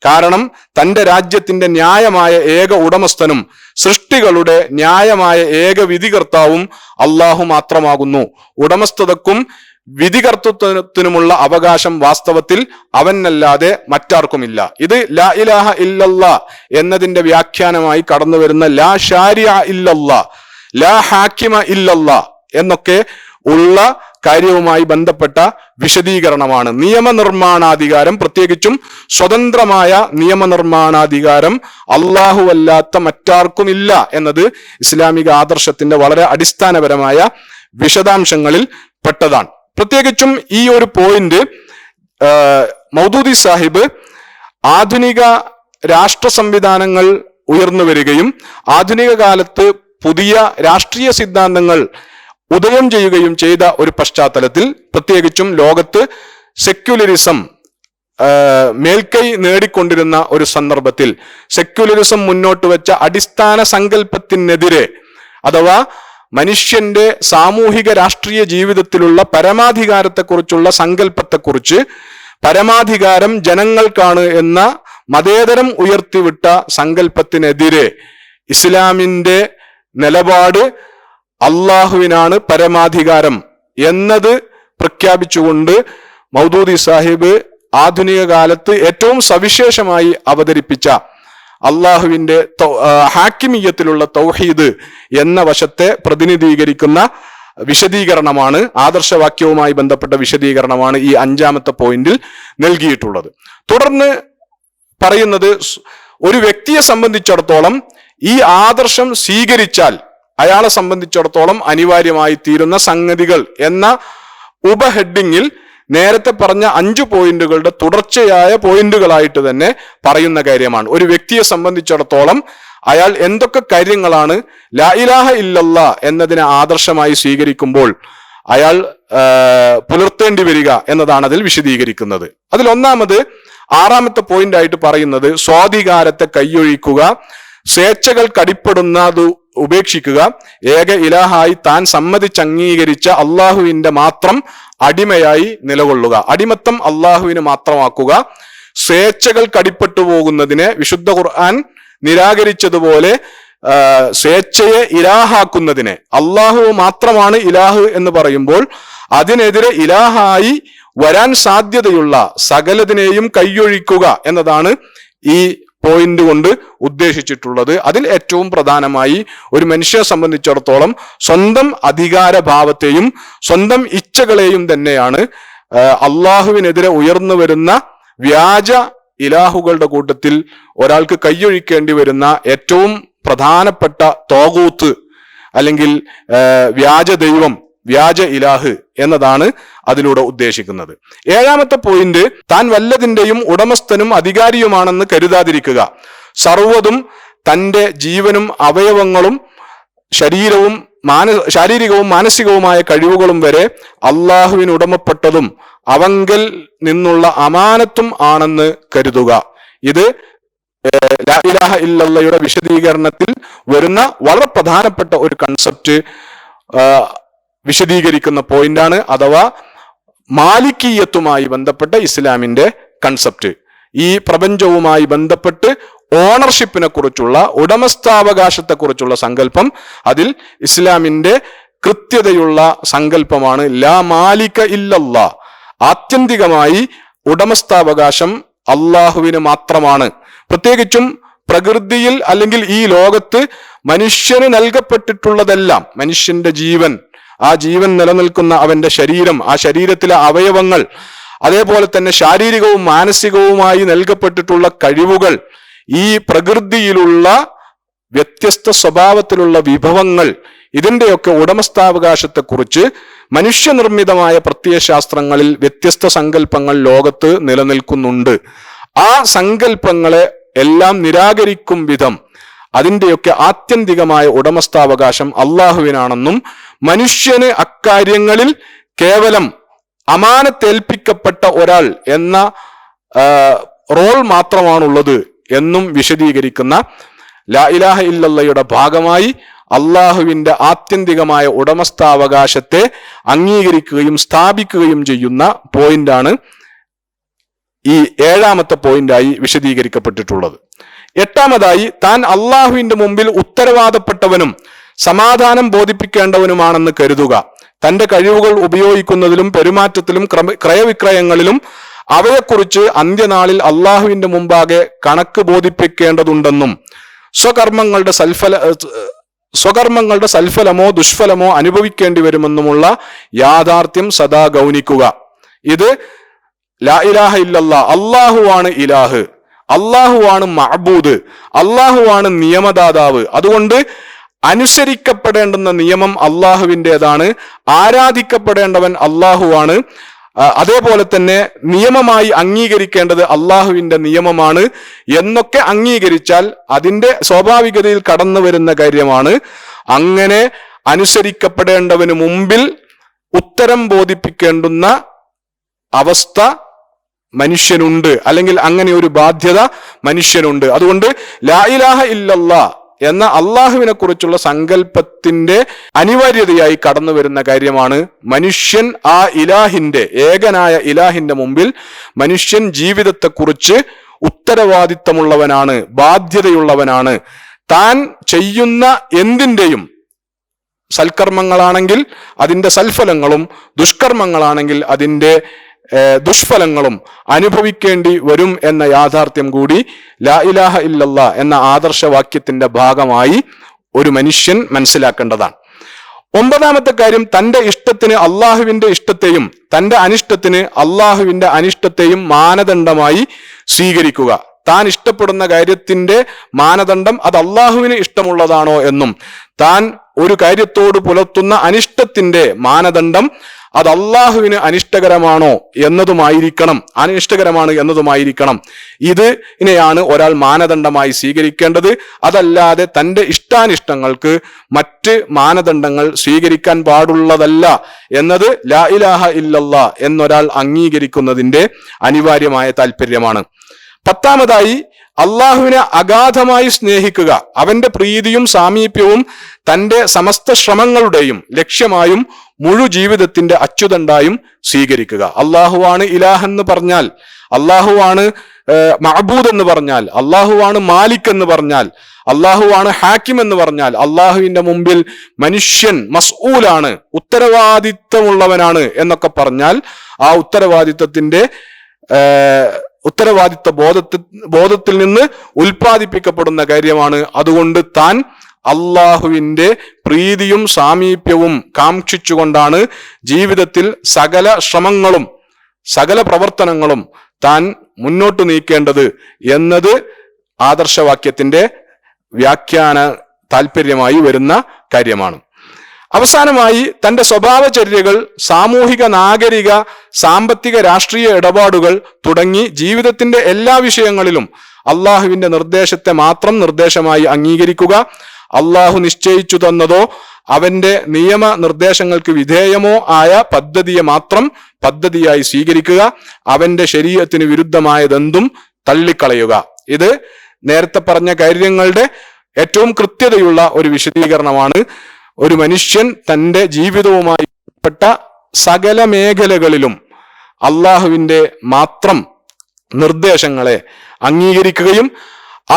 [SPEAKER 1] കാരണം തന്റെ രാജ്യത്തിന്റെ ന്യായമായ ഏക ഉടമസ്ഥനും സൃഷ്ടികളുടെ ന്യായമായ ഏക വിധികർത്താവും അള്ളാഹു മാത്രമാകുന്നു. ഉടമസ്ഥതക്കും വിധികർത്തൃത്വത്തിനുമുള്ള അവകാശം വാസ്തവത്തിൽ അവനല്ലാതെ മറ്റാർക്കുമില്ല. ഇത് ലാ ഇലാഹ ഇല്ലല്ലാ എന്നതിന്റെ വ്യാഖ്യാനമായി കടന്നു വരുന്ന ലാ ശാരിഅ ഇല്ലല്ലാ, ലാ ഹാക്കിമ ഇല്ലല്ലാ എന്നൊക്കെ ഉള്ള കാര്യവുമായി ബന്ധപ്പെട്ട വിശദീകരണമാണ്. നിയമനിർമ്മാണാധികാരം, പ്രത്യേകിച്ചും സ്വതന്ത്രമായ നിയമനിർമ്മാണാധികാരം അല്ലാഹുവല്ലാത്ത മറ്റാർക്കുമില്ല എന്നത് ഇസ്ലാമിക ആദർശത്തിന്റെ വളരെ അടിസ്ഥാനപരമായ വിശദാംശങ്ങളിൽ പെട്ടതാണ്. പ്രത്യേകിച്ചും ഈ ഒരു പോയിന്റ് മൗദൂദി സാഹിബ് ആധുനിക രാഷ്ട്ര സംവിധാനങ്ങൾ ഉയർന്നു വരികയും ആധുനിക കാലത്ത് പുതിയ രാഷ്ട്രീയ സിദ്ധാന്തങ്ങൾ ഉദയം ചെയ്യുകയും ചെയ്ത ഒരു പശ്ചാത്തലത്തിൽ, പ്രത്യേകിച്ചും ലോകത്ത് സെക്യുലറിസം മേൽക്കൈ നേടിക്കൊണ്ടിരുന്ന ഒരു സന്ദർഭത്തിൽ സെക്യുലറിസം മുന്നോട്ട് വെച്ച അടിസ്ഥാന സങ്കല്പത്തിനെതിരെ, അഥവാ മനുഷ്യന്റെ സാമൂഹിക രാഷ്ട്രീയ ജീവിതത്തിലുള്ള പരമാധികാരത്തെക്കുറിച്ചുള്ള സങ്കല്പത്തെക്കുറിച്ച്, പരമാധികാരം ജനങ്ങൾക്കാണ് എന്ന മതേതരം ഉയർത്തിവിട്ട സങ്കല്പത്തിനെതിരെ ഇസ്ലാമിന്റെ നിലപാട് അള്ളാഹുവിനാണ് പരമാധികാരം എന്നത് പ്രഖ്യാപിച്ചുകൊണ്ട് മൗദൂദി സാഹിബ് ആധുനിക കാലത്ത് ഏറ്റവും സവിശേഷമായി അവതരിപ്പിച്ച അള്ളാഹുവിന്റെ ഹാക്കിമിയത്തിലുള്ള തൗഹീദ് എന്ന വശത്തെ പ്രതിനിധീകരിക്കുന്ന വിശദീകരണമാണ്, ആദർശവാക്യവുമായി ബന്ധപ്പെട്ട വിശദീകരണമാണ് ഈ അഞ്ചാമത്തെ പോയിന്റിൽ നൽകിയിട്ടുള്ളത്. തുടർന്ന് പറയുന്നത്, ഒരു വ്യക്തിയെ സംബന്ധിച്ചിടത്തോളം ഈ ആദർശം സ്വീകരിച്ചാൽ അയാളെ സംബന്ധിച്ചിടത്തോളം അനിവാര്യമായി തീരുന്ന സംഗതികൾ എന്ന ഉപഹെഡിങ്ങിൽ നേരത്തെ പറഞ്ഞ 5 പോയിന്റുകളുടെ തുടർച്ചയായ പോയിന്റുകളായിട്ട് തന്നെ പറയുന്ന കാര്യമാണ്. ഒരു വ്യക്തിയെ സംബന്ധിച്ചിടത്തോളം അയാൾ എന്തൊക്കെ കാര്യങ്ങളാണ് ലാ ഇലാഹ ഇല്ലല്ലാ എന്നതിനെ ആദർശമായി സ്വീകരിക്കുമ്പോൾ അയാൾ പുലർത്തേണ്ടി വരിക എന്നതാണ് അതിൽ വിശദീകരിക്കുന്നത്. അതിൽ ഒന്നാമത് 6ാമത്തെ പോയിന്റ് ആയിട്ട് പറയുന്നത്, സ്വാധികാരത്തെ കൈയൊഴിക്കുക, സ്വേച്ഛകൾ കടിപ്പെടുന്നത് ഉപേക്ഷിക്കുക, ഏക ഇലാഹായി താൻ സമ്മതിച്ചംഗീകരിച്ച അള്ളാഹുവിന്റെ മാത്രം അടിമയായി നിലകൊള്ളുക. അടിമത്തം അള്ളാഹുവിന് മാത്രമാക്കുക. സ്വേച്ഛകൾ കടിപ്പെട്ടു പോകുന്നതിനെ വിശുദ്ധ ഖുർആൻ നിരാകരിച്ചതുപോലെ സ്വേച്ഛയെ ഇലാഹാക്കുന്നതിനെ, അള്ളാഹു മാത്രമാണ് ഇലാഹ് എന്ന് പറയുമ്പോൾ അതിനെതിരെ ഇലാഹായി വരാൻ സാധ്യതയുള്ള സകലതിനെയും കൈയൊഴിക്കുക എന്നതാണ് ഈ പോയിന്റ് കൊണ്ട് ഉദ്ദേശിച്ചിട്ടുള്ളത്. അതിൽ ഏറ്റവും പ്രധാനമായി ഒരു മനുഷ്യനെ സംബന്ധിച്ചിടത്തോളം സ്വന്തം അധികാരഭാവത്തെയും സ്വന്തം ഇച്ഛകളെയും തന്നെയാണ് അള്ളാഹുവിനെതിരെ ഉയർന്നു വരുന്ന വ്യാജ ഇലാഹുകളുടെ കൂട്ടത്തിൽ ഒരാൾക്ക് കൈയൊഴിക്കേണ്ടി വരുന്ന ഏറ്റവും പ്രധാനപ്പെട്ട തോഗൂത്ത് അല്ലെങ്കിൽ വ്യാജ ദൈവം, വ്യാജ ഇലാഹ് എന്നതാണ് അതിലൂടെ ഉദ്ദേശിക്കുന്നത്. 7ാമത്തെ പോയിന്റ്, താൻ വല്ലതിന്റെയും ഉടമസ്ഥനും അധികാരിയുമാണെന്ന് കരുതാതിരിക്കുക. സർവ്വതും തന്റെ ജീവനും അവയവങ്ങളും ശാരീരികവും മാനസികവുമായ കഴിവുകളും വരെ അള്ളാഹുവിന് ഉടമപ്പെട്ടതും അവങ്കൽ നിന്നുള്ള അമാനത്തും ആണെന്ന് കരുതുക. ഇത് ലാ ഇലാഹ ഇല്ലല്ലയുടെ വിശദീകരണത്തിൽ വരുന്ന വളരെ പ്രധാനപ്പെട്ട ഒരു കൺസെപ്റ്റ് വിശദീകരിക്കുന്ന പോയിന്റാണ്, അഥവാ മാലിക്കീയത്തുമായി ബന്ധപ്പെട്ട ഇസ്ലാമിന്റെ കൺസെപ്റ്റ്. ഈ പ്രപഞ്ചവുമായി ബന്ധപ്പെട്ട് ഓണർഷിപ്പിനെ കുറിച്ചുള്ള, ഉടമസ്ഥാവകാശത്തെക്കുറിച്ചുള്ള സങ്കല്പം അതിൽ ഇസ്ലാമിന്റെ കൃത്യതയുള്ള സങ്കല്പമാണ്. ലാ മാലിക ഇല്ലല്ലാ, ആത്യന്തികമായി ഉടമസ്ഥാവകാശം അള്ളാഹുവിന് മാത്രമാണ്. പ്രത്യേകിച്ചും പ്രകൃതിയിൽ അല്ലെങ്കിൽ ഈ ലോകത്ത് മനുഷ്യന് നൽകപ്പെട്ടിട്ടുള്ളതെല്ലാം, മനുഷ്യന്റെ ജീവൻ, ആ ജീവൻ നിലനിൽക്കുന്ന അവന്റെ ശരീരം, ആ ശരീരത്തിലെ അവയവങ്ങൾ, അതേപോലെ തന്നെ ശാരീരികവും മാനസികവുമായി നൽകപ്പെട്ടിട്ടുള്ള കഴിവുകൾ, ഈ പ്രകൃതിയിലുള്ള വ്യത്യസ്ത സ്വഭാവത്തിലുള്ള വിഭവങ്ങൾ, ഇതിന്റെയൊക്കെ ഉടമസ്ഥാവകാശത്തെക്കുറിച്ച് മനുഷ്യനിർമ്മിതമായ പ്രത്യയശാസ്ത്രങ്ങളിൽ വ്യത്യസ്ത സങ്കല്പങ്ങൾ ലോകത്ത് നിലനിൽക്കുന്നുണ്ട്. ആ സങ്കല്പങ്ങളെ എല്ലാം നിരാകരിക്കും വിധം അതിന്റെയൊക്കെ ആത്യന്തികമായ ഉടമസ്ഥാവകാശം അള്ളാഹുവിനാണെന്നും മനുഷ്യന് അക്കാര്യങ്ങളിൽ കേവലം അമാനത്തേൽപ്പിക്കപ്പെട്ട ഒരാൾ എന്ന റോൾ മാത്രമാണുള്ളത് എന്നും വിശദീകരിക്കുന്ന ലാ ഇലാഹ ഇല്ലല്ലയുടെ ഭാഗമായി അള്ളാഹുവിന്റെ ആത്യന്തികമായ ഉടമസ്ഥാവകാശത്തെ അംഗീകരിക്കുകയും സ്ഥാപിക്കുകയും ചെയ്യുന്ന പോയിന്റാണ് ഈ 7ാമത്തെ പോയിന്റായി വിശദീകരിക്കപ്പെട്ടിട്ടുള്ളത്. 8ാമതായി, താൻ അള്ളാഹുവിന്റെ മുമ്പിൽ ഉത്തരവാദപ്പെട്ടവനും സമാധാനം ബോധിപ്പിക്കേണ്ടവനുമാണെന്ന് കരുതുക. തന്റെ കഴിവുകൾ ഉപയോഗിക്കുന്നതിലും പെരുമാറ്റത്തിലും ക്രയവിക്രയങ്ങളിലും അവയെക്കുറിച്ച് അന്ത്യനാളിൽ അള്ളാഹുവിന്റെ മുമ്പാകെ കണക്ക് ബോധിപ്പിക്കേണ്ടതുണ്ടെന്നും സ്വകർമ്മങ്ങളുടെ സൽഫലമോ ദുഷ്ഫലമോ അനുഭവിക്കേണ്ടി വരുമെന്നുമുള്ള യാഥാർത്ഥ്യം സദാ ഗൗനിക്കുക. ഇത് ലാ ഇലാഹ ഇല്ലല്ലാ, അള്ളാഹുവാണ് ഇലാഹ്, അള്ളാഹുവാണ് മഅബൂദ്, അള്ളാഹുവാണ് നിയമദാതാവ്. അതുകൊണ്ട് അനുസരിക്കപ്പെടേണ്ടുന്ന നിയമം അള്ളാഹുവിൻ്റെതാണ്, ആരാധിക്കപ്പെടേണ്ടവൻ അള്ളാഹുവാണ്. അതേപോലെ തന്നെ നിയമമായി അംഗീകരിക്കേണ്ടത് അള്ളാഹുവിന്റെ നിയമമാണ് എന്നൊക്കെ അംഗീകരിച്ചാൽ അതിന്റെ സ്വാഭാവികതയിൽ കടന്നു വരുന്ന കാര്യമാണ്. അങ്ങനെ അനുസരിക്കപ്പെടേണ്ടവന് മുമ്പിൽ ഉത്തരം ബോധിപ്പിക്കേണ്ടുന്ന അവസ്ഥ മനുഷ്യനുണ്ട്, അല്ലെങ്കിൽ അങ്ങനെ ഒരു ബാധ്യത മനുഷ്യനുണ്ട്. അതുകൊണ്ട് ലാ ഇലാഹ ഇല്ലല്ലാ എന്ന അള്ളാഹുവിനെ കുറിച്ചുള്ള സങ്കല്പത്തിന്റെ അനിവാര്യതയായി കടന്നു വരുന്ന കാര്യമാണ് മനുഷ്യൻ ആ ഇലാഹിന്റെ, ഏകനായ ഇലാഹിന്റെ മുമ്പിൽ മനുഷ്യൻ ജീവിതത്തെക്കുറിച്ച് ഉത്തരവാദിത്തമുള്ളവനാണ്, ബാധ്യതയുള്ളവനാണ്. താൻ ചെയ്യുന്ന എന്തിൻ്റെയും സൽക്കർമ്മങ്ങളാണെങ്കിൽ അതിൻ്റെ സൽഫലങ്ങളും ദുഷ്കർമ്മങ്ങളാണെങ്കിൽ അതിൻ്റെ ദുഷ്ഫലങ്ങളും അനുഭവിക്കേണ്ടി വരും എന്ന യാഥാർത്ഥ്യം കൂടി ലാ ഇലാഹ ഇല്ലല്ലാ എന്ന ആദർശവാക്യത്തിന്റെ ഭാഗമായി ഒരു മനുഷ്യൻ മനസ്സിലാക്കേണ്ടതാണ്. 9ാമത്തെ കാര്യം, തന്റെ ഇഷ്ടത്തിന് അള്ളാഹുവിന്റെ ഇഷ്ടത്തെയും തന്റെ അനിഷ്ടത്തിന് അള്ളാഹുവിന്റെ അനിഷ്ടത്തെയും മാനദണ്ഡമായി സ്വീകരിക്കുക. താൻ ഇഷ്ടപ്പെടുന്ന കാര്യത്തിന്റെ മാനദണ്ഡം അത് അള്ളാഹുവിന് ഇഷ്ടമുള്ളതാണോ എന്നും താൻ ഒരു കാര്യത്തോട് പുലർത്തുന്ന അനിഷ്ടത്തിന്റെ മാനദണ്ഡം അത് അള്ളാഹുവിന് അനിഷ്ടകരമാണ് എന്നതുമായിരിക്കണം. ഇതിനെയാണ് ഒരാൾ മാനദണ്ഡമായി സ്വീകരിക്കേണ്ടത്. അതല്ലാതെ തൻ്റെ ഇഷ്ടാനിഷ്ടങ്ങൾക്ക് മറ്റ് മാനദണ്ഡങ്ങൾ സ്വീകരിക്കാൻ പാടുള്ളതല്ല എന്നത് ലാ ഇലാഹ ഇല്ലല്ലാ എന്നൊരാൾ അംഗീകരിക്കുന്നതിന്റെ അനിവാര്യമായ താല്പര്യമാണ്. 10ാമതായി, അള്ളാഹുവിനെ അഗാധമായി സ്നേഹിക്കുക. അവന്റെ പ്രീതിയും സാമീപ്യവും തന്റെ സമസ്ത ശ്രമങ്ങളുടെയും ലക്ഷ്യമായും മുഴു ജീവിതത്തിന്റെ അച്യുതണ്ടായും സ്വീകരിക്കുക. അള്ളാഹുവാണ് ഇലാഹ് എന്ന് പറഞ്ഞാൽ, അള്ളാഹുവാണ് മഅബൂദ് എന്ന് പറഞ്ഞാൽ, അള്ളാഹുവാണ് മാലിക് എന്ന് പറഞ്ഞാൽ, അള്ളാഹുവാണ് ഹാക്കിം എന്ന് പറഞ്ഞാൽ, അള്ളാഹുവിന്റെ മുമ്പിൽ മനുഷ്യൻ മസ്ഊലാണ്, ഉത്തരവാദിത്വമുള്ളവനാണ് എന്നൊക്കെ പറഞ്ഞാൽ ആ ഉത്തരവാദിത്വ ബോധത്തിൽ നിന്ന് ഉൽപ്പാദിപ്പിക്കപ്പെടുന്ന കാര്യമാണ്. അതുകൊണ്ട് താൻ അള്ളാഹുവിന്റെ പ്രീതിയും സാമീപ്യവും കാക്ഷിച്ചുകൊണ്ടാണ് ജീവിതത്തിൽ സകല ശ്രമങ്ങളും സകല പ്രവർത്തനങ്ങളും താൻ മുന്നോട്ട് നീക്കേണ്ടത് എന്നത് ആദർശവാക്യത്തിന്റെ വ്യാഖ്യാന താല്പര്യമായി വരുന്ന കാര്യമാണ്. അവസാനമായി, തന്റെ സ്വഭാവചര്യകൾ, സാമൂഹിക നാഗരിക സാമ്പത്തിക രാഷ്ട്രീയ ഇടപാടുകൾ തുടങ്ങി ജീവിതത്തിന്റെ എല്ലാ വിഷയങ്ങളിലും അള്ളാഹുവിന്റെ നിർദ്ദേശത്തെ മാത്രം നിർദ്ദേശമായി അംഗീകരിക്കുക. അള്ളാഹു നിശ്ചയിച്ചു തന്നതോ അവന്റെ നിയമ നിർദ്ദേശങ്ങൾക്ക് വിധേയമോ ആയ പദ്ധതിയെ മാത്രം പദ്ധതിയായി സ്വീകരിക്കുക. അവന്റെ ശരീഅത്തിന് വിരുദ്ധമായതെന്തും തള്ളിക്കളയുക. ഇത് നേരത്തെ പറഞ്ഞ കാര്യങ്ങളുടെ ഏറ്റവും കൃത്യതയുള്ള ഒരു വിശദീകരണമാണ്. ഒരു മനുഷ്യൻ തൻ്റെ ജീവിതവുമായി ബന്ധപ്പെട്ട സകല മേഖലകളിലും അള്ളാഹുവിൻ്റെ മാത്രം നിർദ്ദേശങ്ങളെ അംഗീകരിക്കുകയും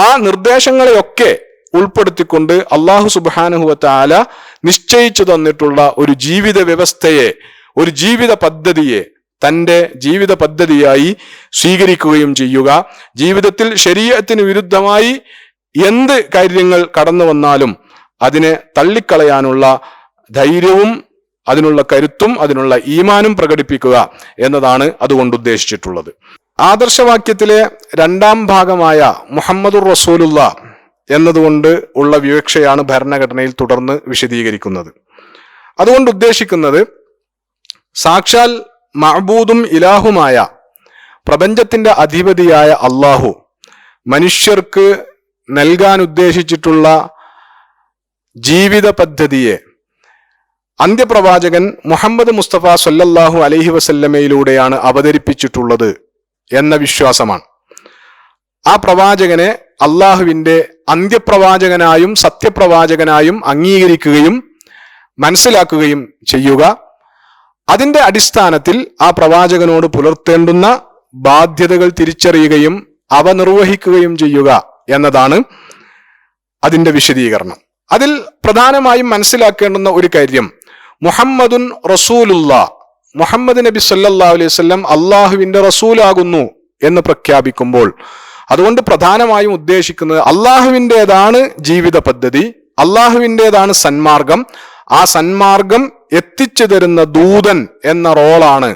[SPEAKER 1] ആ നിർദ്ദേശങ്ങളെയൊക്കെ ഉൾപ്പെടുത്തിക്കൊണ്ട് അള്ളാഹു സുബ്ഹാനഹു വ തആല നിശ്ചയിച്ചു തന്നിട്ടുള്ള ഒരു ജീവിത വ്യവസ്ഥയെ, ഒരു ജീവിത പദ്ധതിയെ തൻ്റെ ജീവിത പദ്ധതിയായി സ്വീകരിക്കുകയും ചെയ്യുക. ജീവിതത്തിൽ ശരീഅത്തിന് വിരുദ്ധമായി എന്ത് കാര്യങ്ങൾ കടന്നു വന്നാലും അതിനെ തള്ളിക്കളയാനുള്ള ധൈര്യവും അതിനുള്ള കരുത്തും അതിനുള്ള ഈമാനും പ്രകടിപ്പിക്കുക എന്നതാണ് അതുകൊണ്ട് ഉദ്ദേശിച്ചിട്ടുള്ളത്. ആദർശവാക്യത്തിലെ രണ്ടാം ഭാഗമായ മുഹമ്മദുർ റസൂലുള്ള എന്നതുകൊണ്ട് ഉള്ള വിവക്ഷയാണ് ഭരണഘടനയിൽ തുടർന്ന് വിശദീകരിക്കുന്നത്. അതുകൊണ്ട് ഉദ്ദേശിക്കുന്നത് സാക്ഷാൽ മഅബൂദും ഇലാഹുമായ പ്രപഞ്ചത്തിന്റെ അധിപതിയായ അള്ളാഹു മനുഷ്യർക്ക് നൽകാൻ ഉദ്ദേശിച്ചിട്ടുള്ള ജീവിത പദ്ധതിയെ അന്ത്യപ്രവാചകൻ മുഹമ്മദ് മുസ്തഫ സല്ലല്ലാഹു അലൈഹി വസല്ലമയിലൂടെയാണ് അവതരിപ്പിച്ചിട്ടുള്ളത് എന്ന വിശ്വാസമാണ്. ആ പ്രവാചകനെ അള്ളാഹുവിന്റെ അന്ത്യപ്രവാചകനായും സത്യപ്രവാചകനായും അംഗീകരിക്കുകയും മനസ്സിലാക്കുകയും ചെയ്യുക. അതിന്റെ അടിസ്ഥാനത്തിൽ ആ പ്രവാചകനോട് പുലർത്തേണ്ടുന്ന ബാധ്യതകൾ തിരിച്ചറിയുകയും അവ നിർവഹിക്കുകയും ചെയ്യുക എന്നതാണ് അതിന്റെ വിശദീകരണം. അതിൽ പ്രധാനമായും മനസ്സിലാക്കേണ്ടുന്ന ഒരു കാര്യം, മുഹമ്മദുൻ റസൂലുള്ള, മുഹമ്മദ് നബി സല്ലല്ലാഹു അലൈഹി വസല്ലം അള്ളാഹുവിന്റെ റസൂലാകുന്നു എന്ന് പ്രഖ്യാപിക്കുമ്പോൾ അതുകൊണ്ട് പ്രധാനമായും ഉദ്ദേശിക്കുന്നത് അള്ളാഹുവിൻ്റെതാണ് ജീവിത പദ്ധതി, അള്ളാഹുവിൻ്റെതാണ് സന്മാർഗം. ആ സന്മാർഗം എത്തിച്ചു തരുന്ന ദൂതൻ എന്ന റോളാണ്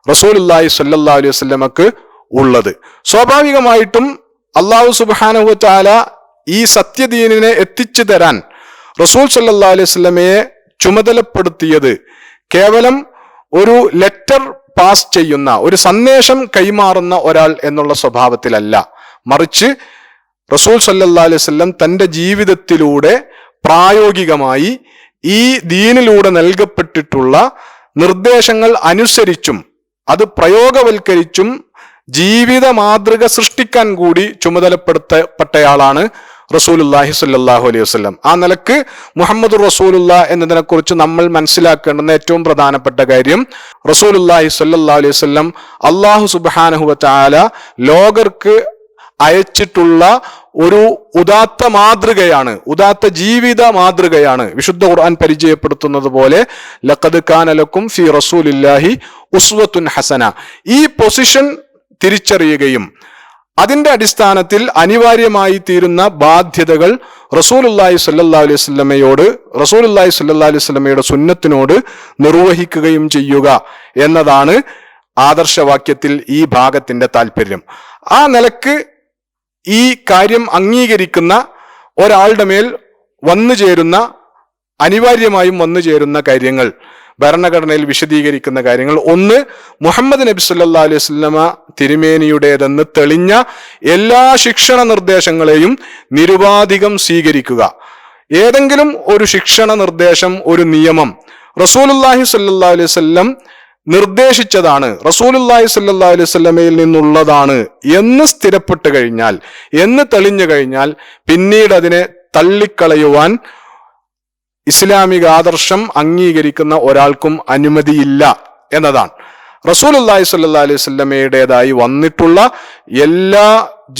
[SPEAKER 1] റസൂലുള്ളാഹി സ്വല്ലല്ലാഹു അലൈഹി വസല്ലമക്ക് ഉള്ളത്. സ്വാഭാവികമായിട്ടും അല്ലാഹു സുബ്ഹാനഹു വ തആല ഈ സത്യദീനിനെ എത്തിച്ചു തരാൻ റസൂൽ സ്വല്ലല്ലാഹു അലൈഹി വസല്ലമയെ ചുമതലപ്പെടുത്തിയത് കേവലം ഒരു ലെറ്റർ പാസ് ചെയ്യുന്ന, ഒരു സന്ദേശം കൈമാറുന്ന ഒരാൾ എന്നുള്ള സ്വഭാവത്തിലല്ല, മറിച്ച് റസൂൽ സ്വല്ലല്ലാഹു അലൈഹി വസല്ലം തന്റെ ജീവിതത്തിലൂടെ പ്രായോഗികമായി ഈ ദീനിലൂടെ നൽകപ്പെട്ടിട്ടുള്ള നിർദ്ദേശങ്ങൾ അനുസരിച്ചും അത് പ്രയോഗവൽക്കരിച്ചും ജീവിത മാതൃക സൃഷ്ടിക്കാൻ കൂടി ചുമതലപ്പെടുത്തപ്പെട്ടയാളാണ് റസൂലുള്ളാഹി സ്വല്ലല്ലാഹു അലൈഹി വസല്ലം. ആ നിലക്ക് മുഹമ്മദ് റസൂലുള്ള എന്നതിനെ കുറിച്ച് നമ്മൾ മനസ്സിലാക്കേണ്ടുന്ന ഏറ്റവും പ്രധാനപ്പെട്ട കാര്യം, റസൂലുള്ളാഹി സ്വല്ലല്ലാഹു അലൈഹി വസല്ലം അല്ലാഹു സുബ്ഹാനഹു വ തആല ലോകർക്ക് അയച്ചിട്ടുള്ള ഒരു ഉദാത്ത മാതൃകയാണ്, ഉദാത്ത ജീവിത മാതൃകയാണ്. വിശുദ്ധ ഖുർആൻ പരിചയപ്പെടുത്തുന്നത് പോലെ ലഖദ് കാന ലക്കും ഫീ റസൂലില്ലാഹി ഉസ്വത്തുൻ ഹസന. ഈ പൊസിഷൻ തിരിച്ചറിയുകയും അതിന്റെ അടിസ്ഥാനത്തിൽ അനിവാര്യമായി തീരുന്ന ബാധ്യതകൾ റസൂലുള്ളാഹി സ്വല്ലല്ലാഹു അലൈഹി വസല്ലമയോട്, റസൂലുള്ളാഹി സ്വല്ലല്ലാഹു അലൈഹി വസല്ലമയുടെ സുന്നത്തിനോട് നിർവഹിക്കുകയും ചെയ്യുക എന്നതാണ് ആദർശവാക്യത്തിൽ ഈ ഭാഗത്തിന്റെ താല്പര്യം. ആ നിലക്ക് ഈ കാര്യം അംഗീകരിക്കുന്ന ഒരാളുടെ മേൽ അനിവാര്യമായും വന്നു ചേരുന്ന കാര്യങ്ങൾ, ഭരണഘടനയിൽ വിശദീകരിക്കുന്ന കാര്യങ്ങൾ, ഒന്ന്, മുഹമ്മദ് നബി സല്ലല്ലാഹു അലൈഹി വസല്ലമ തിരുമേനിയുടേതെന്ന് തെളിഞ്ഞ എല്ലാ ശിക്ഷണ നിർദ്ദേശങ്ങളെയും നിരുപാധികം സ്വീകരിക്കുക. ഏതെങ്കിലും ഒരു ശിക്ഷണ നിർദ്ദേശം, ഒരു നിയമം റസൂലുള്ളാഹി സ്വല്ലല്ലാഹു അലൈഹി വസല്ലം നിർദ്ദേശിച്ചതാണ്, റസൂലുള്ളാഹി സ്വല്ലല്ലാഹു അലൈഹി വസല്ലമയിൽ നിന്നുള്ളതാണ് എന്ന് സ്ഥിരപ്പെട്ട് കഴിഞ്ഞാൽ, എന്ന് തെളിഞ്ഞു കഴിഞ്ഞാൽ പിന്നീട് അതിനെ തള്ളിക്കളയുവാൻ ഇസ്ലാമിക ആദർശം അംഗീകരിക്കുന്ന ഒരാൾക്കും അനുമതിയില്ല എന്നതാണ്. റസൂലുള്ളാഹി സ്വല്ലല്ലാഹു അലൈഹി വസല്ലമയുടേതായി വന്നിട്ടുള്ള എല്ലാ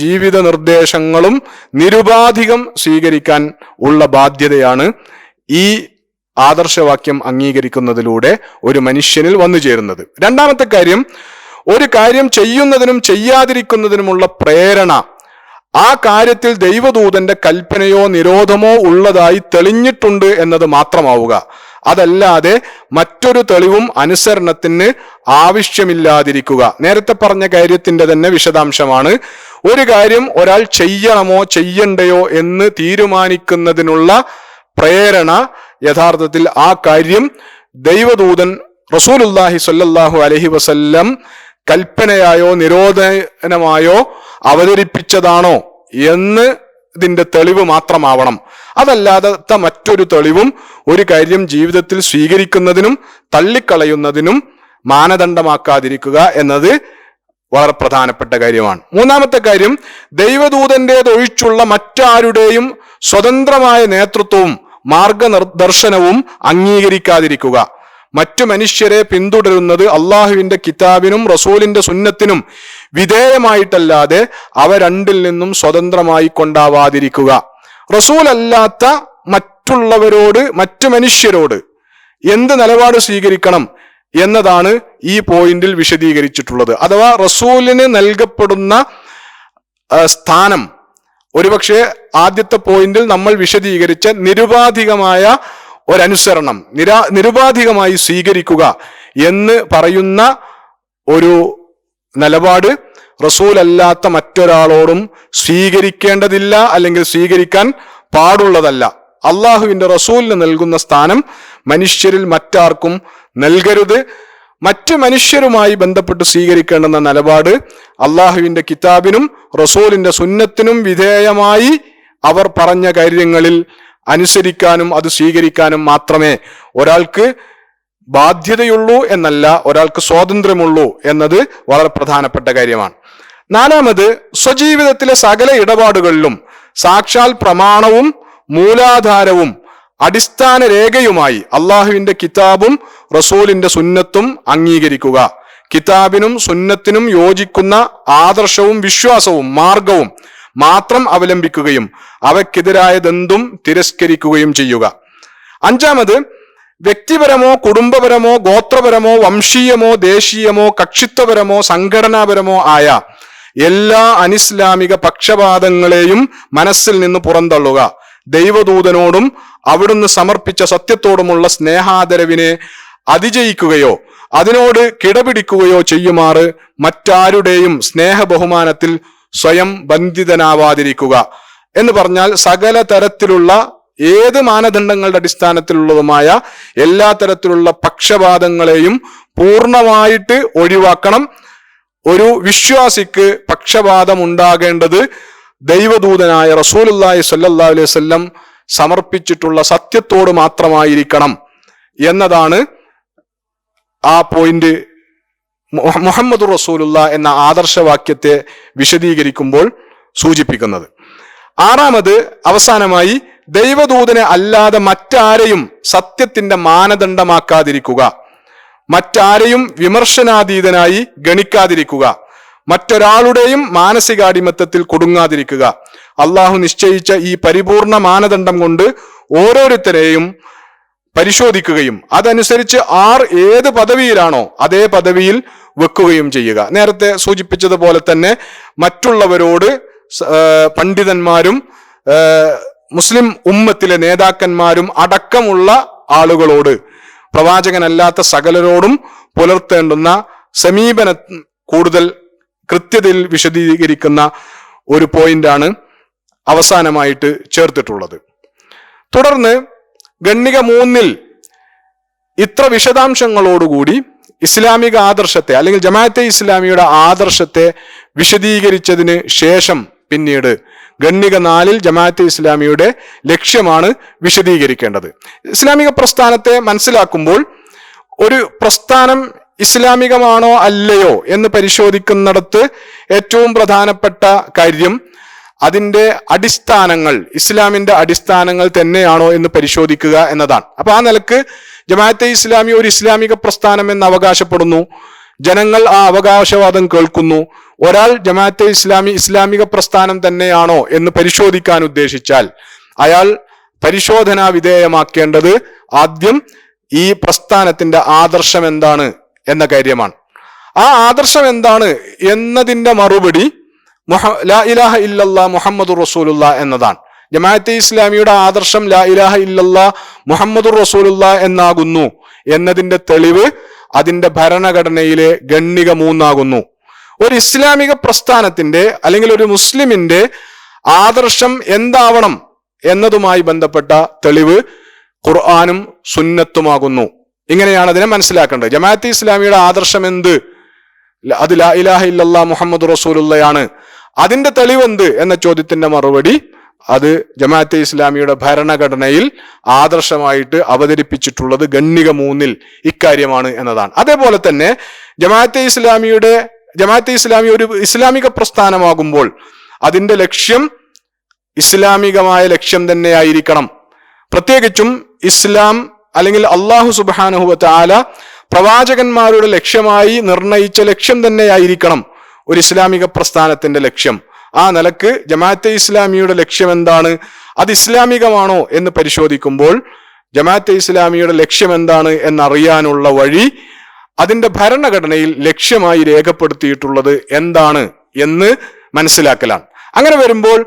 [SPEAKER 1] ജീവിത നിർദ്ദേശങ്ങളും നിരുപാധികം സ്വീകരിക്കാൻ ഉള്ള ബാധ്യതയാണ് ഈ ആദർശവാക്യം അംഗീകരിക്കുന്നതിലൂടെ ഒരു മനുഷ്യനിൽ വന്നു ചേരുന്നത്. രണ്ടാമത്തെ കാര്യം, ഒരു കാര്യം ചെയ്യുന്നതിനും ചെയ്യാതിരിക്കുന്നതിനുമുള്ള പ്രേരണ ആ കാര്യത്തിൽ ദൈവദൂതന്റെ കൽപ്പനയോ നിരോധമോ ഉള്ളതായി തെളിഞ്ഞിട്ടുണ്ട് എന്നത് മാത്രമാവുക. അതല്ലാതെ മറ്റൊരു തെളിവും അനുസരണത്തിന് ആവശ്യമില്ലാതിരിക്കുക. നേരത്തെ പറഞ്ഞ കാര്യത്തിന്റെ തന്നെ വിശദാംശമാണ്. ഒരു കാര്യം ഒരാൾ ചെയ്യണമോ ചെയ്യണ്ടയോ എന്ന് തീരുമാനിക്കുന്നതിനുള്ള പ്രേരണ യഥാർത്ഥത്തിൽ ആ കാര്യം ദൈവദൂതൻ റസൂലുള്ളാഹി സ്വല്ലല്ലാഹു അലൈഹി വസല്ലം കൽപ്പനയായോ നിരോധനമായോ അവതരിപ്പിച്ചതാണോ എന്ന് ഇതിന്റെ തെളിവ് മാത്രമാവണം. അതല്ലാതെ മറ്റൊരു തെളിവും ഒരു കാര്യം ജീവിതത്തിൽ സ്വീകരിക്കുന്നതിനും തള്ളിക്കളയുന്നതിനും മാനദണ്ഡമാക്കാതിരിക്കുക എന്നത് വളരെ പ്രധാനപ്പെട്ട കാര്യമാണ്. മൂന്നാമത്തെ കാര്യം, ദൈവദൂതന്റേതൊഴിച്ചുള്ള മറ്റാരുടെയും സ്വതന്ത്രമായ നേതൃത്വവും മാർഗദർശനവും അംഗീകരിക്കാതിരിക്കുക. മറ്റു മനുഷ്യരെ പിന്തുടരുന്നത് അള്ളാഹുവിന്റെ കിതാബിനും റസൂലിന്റെ സുന്നത്തിനും വിധേയമായിട്ടല്ലാതെ അവ രണ്ടിൽ നിന്നും സ്വതന്ത്രമായി കൊണ്ടാവാതിരിക്കുക. റസൂൽ അല്ലാത്ത മറ്റുള്ളവരോട്, മറ്റു മനുഷ്യരോട് എന്ത് നിലപാട് സ്വീകരിക്കണം എന്നതാണ് ഈ പോയിന്റിൽ വിശദീകരിച്ചിട്ടുള്ളത്. അഥവാ റസൂലിന് നൽകപ്പെടുന്ന സ്ഥാനം ഒരുപക്ഷെ ആദ്യത്തെ പോയിന്റിൽ നമ്മൾ വിശദീകരിച്ച നിരുപാധികമായ ഒരനുസരണം, നിരുപാധികമായി സ്വീകരിക്കുക എന്ന് പറയുന്ന ഒരു നിലപാട് റസൂൽ അല്ലാത്ത മറ്റൊരാളോടും സ്വീകരിക്കേണ്ടതില്ല, അല്ലെങ്കിൽ സ്വീകരിക്കാൻ പാടുള്ളതല്ല. അള്ളാഹുവിന്റെ റസൂലിന് നൽകുന്ന സ്ഥാനം മനുഷ്യരിൽ മറ്റാർക്കും നൽകരുത്. മറ്റ് മനുഷ്യരുമായി ബന്ധപ്പെട്ട് സ്വീകരിക്കേണ്ടുന്ന നിലപാട് അള്ളാഹുവിന്റെ കിതാബിനും റസൂലിന്റെ സുന്നത്തിനും വിധേയമായി അവർ പറഞ്ഞ കാര്യങ്ങളിൽ അനുസരിക്കാനും അത് സ്വീകരിക്കാനും മാത്രമേ ഒരാൾക്ക് ബാധ്യതയുള്ളൂ എന്നല്ല, ഒരാൾക്ക് സ്വാതന്ത്ര്യമുള്ളൂ എന്നത് വളരെ പ്രധാനപ്പെട്ട കാര്യമാണ്. നാലാമത്, സ്വജീവിതത്തിലെ സകല ഇടപാടുകളിലും സാക്ഷാൽ പ്രമാണവും മൂലാധാരവും അടിസ്ഥാന രേഖയുമായി അള്ളാഹുവിന്റെ കിതാബും റസൂലിന്റെ സുന്നത്തും അംഗീകരിക്കുക. കിതാബിനും സുന്നത്തിനും യോജിക്കുന്ന ആദർശവും വിശ്വാസവും മാർഗവും മാത്രം അവലംബിക്കുകയും അവയ്ക്കെതിരായതെന്തും തിരസ്കരിക്കുകയും ചെയ്യുക. അഞ്ചാമത്, വ്യക്തിപരമോ കുടുംബപരമോ ഗോത്രപരമോ വംശീയമോ ദേശീയമോ കക്ഷിത്വപരമോ സംഘടനാപരമോ ആയ എല്ലാ അനിസ്ലാമിക പക്ഷപാതങ്ങളെയും മനസ്സിൽ നിന്ന് പുറന്തള്ളുക. ദൈവദൂതനോടും അവിടുന്ന് സമർപ്പിച്ച സത്യത്തോടുമുള്ള സ്നേഹാദരവിനെ അതിജയിക്കുകയോ അതിനോട് കിടപിടിക്കുകയോ ചെയ്യുമാറ് മറ്റാരുടെയും സ്നേഹബഹുമാനത്തിൽ സ്വയം ബന്ധിതനാവാതിരിക്കുക എന്ന് പറഞ്ഞാൽ, സകല തരത്തിലുള്ള ഏത് മാനദണ്ഡങ്ങളുടെ അടിസ്ഥാനത്തിലുള്ളതുമായ എല്ലാ തരത്തിലുള്ള പക്ഷപാതങ്ങളെയും പൂർണ്ണമായിട്ട് ഒഴിവാക്കണം. ഒരു വിശ്വാസിക്ക് പക്ഷപാതം ഉണ്ടാകേണ്ടത് ദൈവദൂതനായ റസൂലുള്ളാഹി സ്വല്ലല്ലാഹു അലൈഹി വസല്ലം സമർപ്പിച്ചിട്ടുള്ള സത്യത്തോട് മാത്രമായിരിക്കണം എന്നതാണ് ആ പോയിന്റ് മുഹമ്മദുർ റസൂലുള്ള എന്ന ആദർശവാക്യത്തെ വിശദീകരിക്കുമ്പോൾ സൂചിപ്പിക്കുന്നത്. ആറാമത്, അവസാനമായി, ദൈവദൂതനെ അല്ലാതെ മറ്റാരെയും സത്യത്തിന്റെ മാനദണ്ഡമാക്കാതിരിക്കുക, മറ്റാരെയും വിമർശനാതീതനായി ഗണിക്കാതിരിക്കുക, മറ്റൊരാളുടെയും മാനസികാടിമത്തത്തിൽ കൊടുങ്ങാതിരിക്കുക. അള്ളാഹു നിശ്ചയിച്ച ഈ പരിപൂർണ മാനദണ്ഡം കൊണ്ട് ഓരോരുത്തരെയും പരിശോധിക്കുകയും അതനുസരിച്ച് ഏത് പദവിയിലാണോ അതേ പദവിയിൽ വെക്കുകയും ചെയ്യുക. നേരത്തെ സൂചിപ്പിച്ചതുപോലെ തന്നെ മറ്റുള്ളവരോട് പണ്ഡിതന്മാരും മുസ്ലിം ഉമ്മത്തിലെ നേതാക്കന്മാരും അടക്കമുള്ള ആളുകളോട്, പ്രവാചകനല്ലാത്ത സകലരോടും പുലർത്തേണ്ടുന്ന സമീപനം കൂടുതൽ കൃത്യതയിൽ വിശദീകരിക്കുന്ന ഒരു പോയിന്റാണ് അവസാനമായിട്ട് ചേർത്തിട്ടുള്ളത്. തുടർന്ന് ഗണ്ണിക 3 ഇത്ര വിശദാംശങ്ങളോടുകൂടി ഇസ്ലാമിക ആദർശത്തെ അല്ലെങ്കിൽ ജമാഅത്തെ ഇസ്ലാമിയുടെ ആദർശത്തെ വിശദീകരിച്ചതിന് ശേഷം പിന്നീട് ഗണ്ണിക 4 ജമാഅത്തെ ഇസ്ലാമിയുടെ ലക്ഷ്യമാണ് വിശദീകരിക്കേണ്ടത്. ഇസ്ലാമിക പ്രസ്ഥാനത്തെ മനസ്സിലാക്കുമ്പോൾ ഒരു പ്രസ്ഥാനം ഇസ്ലാമികമാണോ അല്ലയോ എന്ന് പരിശോധിക്കുന്നിടത്ത് ഏറ്റവും പ്രധാനപ്പെട്ട കാര്യം അതിന്റെ അടിസ്ഥാനങ്ങൾ ഇസ്ലാമിന്റെ അടിസ്ഥാനങ്ങൾ തന്നെയാണോ എന്ന് പരിശോധിക്കുക എന്നതാണ്. അപ്പൊ ആ നിലക്ക് ജമാഅത്തെ ഇസ്ലാമി ഒരു ഇസ്ലാമിക പ്രസ്ഥാനം എന്ന് അവകാശപ്പെടുന്നു. ജനങ്ങൾ ആ അവകാശവാദം കേൾക്കുന്നു. ഒരാൾ ജമാഅത്തെ ഇസ്ലാമി ഇസ്ലാമിക പ്രസ്ഥാനം തന്നെയാണോ എന്ന് പരിശോധിക്കാൻ ഉദ്ദേശിച്ചാൽ അയാൾ പരിശോധനാ വിധേയമാക്കേണ്ടത് ആദ്യം ഈ പ്രസ്ഥാനത്തിന്റെ ആദർശം എന്താണ് എന്ന കാര്യമാണ്. ആ ആദർശം എന്താണ് എന്നതിന്റെ മറുപടി ലാ ഇലാഹ ഇല്ലല്ലാഹ് മുഹമ്മദുർ റസൂലുള്ളാഹ് എന്നതാണ്. ജമാഅത്തെ ഇസ്ലാമിയുടെ ആദർശം ലാ ഇലാഹ ഇല്ലല്ലാഹ് മുഹമ്മദുർ റസൂലുള്ളാഹ് എന്നാകുന്നു എന്നതിന്റെ തെളിവ് അതിന്റെ ഭരണഘടനയിലെ ഗണ്ണിക 3 ആകുന്നു. ഒരു ഇസ്ലാമിക പ്രസ്ഥാനത്തിന്റെ അല്ലെങ്കിൽ ഒരു മുസ്ലിമിന്റെ ആദർശം എന്താവണം എന്നതുമായി ബന്ധപ്പെട്ട തെളിവ് ഖുർആനും സുന്നത്തുമാകുന്നു. ഇങ്ങനെയാണ് അതിനെ മനസ്സിലാക്കേണ്ടത്. ജമാഅത്തെ ഇസ്ലാമിയുടെ ആദർശം എന്ത്? അത് ലാ ഇലാഹ ഇല്ലല്ലാഹ് മുഹമ്മദുർ റസൂലുള്ളാഹാണ്. അതിന്റെ തെളിവെന്ത് എന്ന ചോദ്യത്തിന്റെ മറുപടി അത് ജമാഅത്തെ ഇസ്ലാമിയുടെ ഭരണഘടനയിൽ ആദർശമായിട്ട് അവതരിപ്പിച്ചിട്ടുള്ളത് ഗണ്ണിക 3 ഇക്കാര്യമാണ് എന്നതാണ്. അതേപോലെ തന്നെ ജമാഅത്തെ ഇസ്ലാമി ഒരു ഇസ്ലാമിക പ്രസ്ഥാനമാകുമ്പോൾ അതിന്റെ ലക്ഷ്യം ഇസ്ലാമികമായ ലക്ഷ്യം തന്നെയായിരിക്കണം. പ്രത്യേകിച്ചും ഇസ്ലാം അല്ലെങ്കിൽ അള്ളാഹു സുബ്ഹാനഹു വ തആല പ്രവാചകന്മാരുടെ ലക്ഷ്യമായി നിർണയിച്ച ലക്ഷ്യം തന്നെയായിരിക്കണം ഒരു ഇസ്ലാമിക പ്രസ്ഥാനത്തിന്റെ ലക്ഷ്യം. ആ നിലക്ക് ജമാഅത്തെ ഇസ്ലാമിയുടെ ലക്ഷ്യം എന്താണ്, അത് ഇസ്ലാമികമാണോ എന്ന് പരിശോധിക്കുമ്പോൾ ജമാഅത്തെ ഇസ്ലാമിയുടെ ലക്ഷ്യം എന്താണ് എന്നറിയാനുള്ള വഴി അതിന്റെ ഭരണഘടനയിൽ ലക്ഷ്യമായി രേഖപ്പെടുത്തിയിട്ടുള്ളത് എന്താണ് എന്ന് മനസ്സിലാക്കലാണ്. അങ്ങനെ വരുമ്പോൾ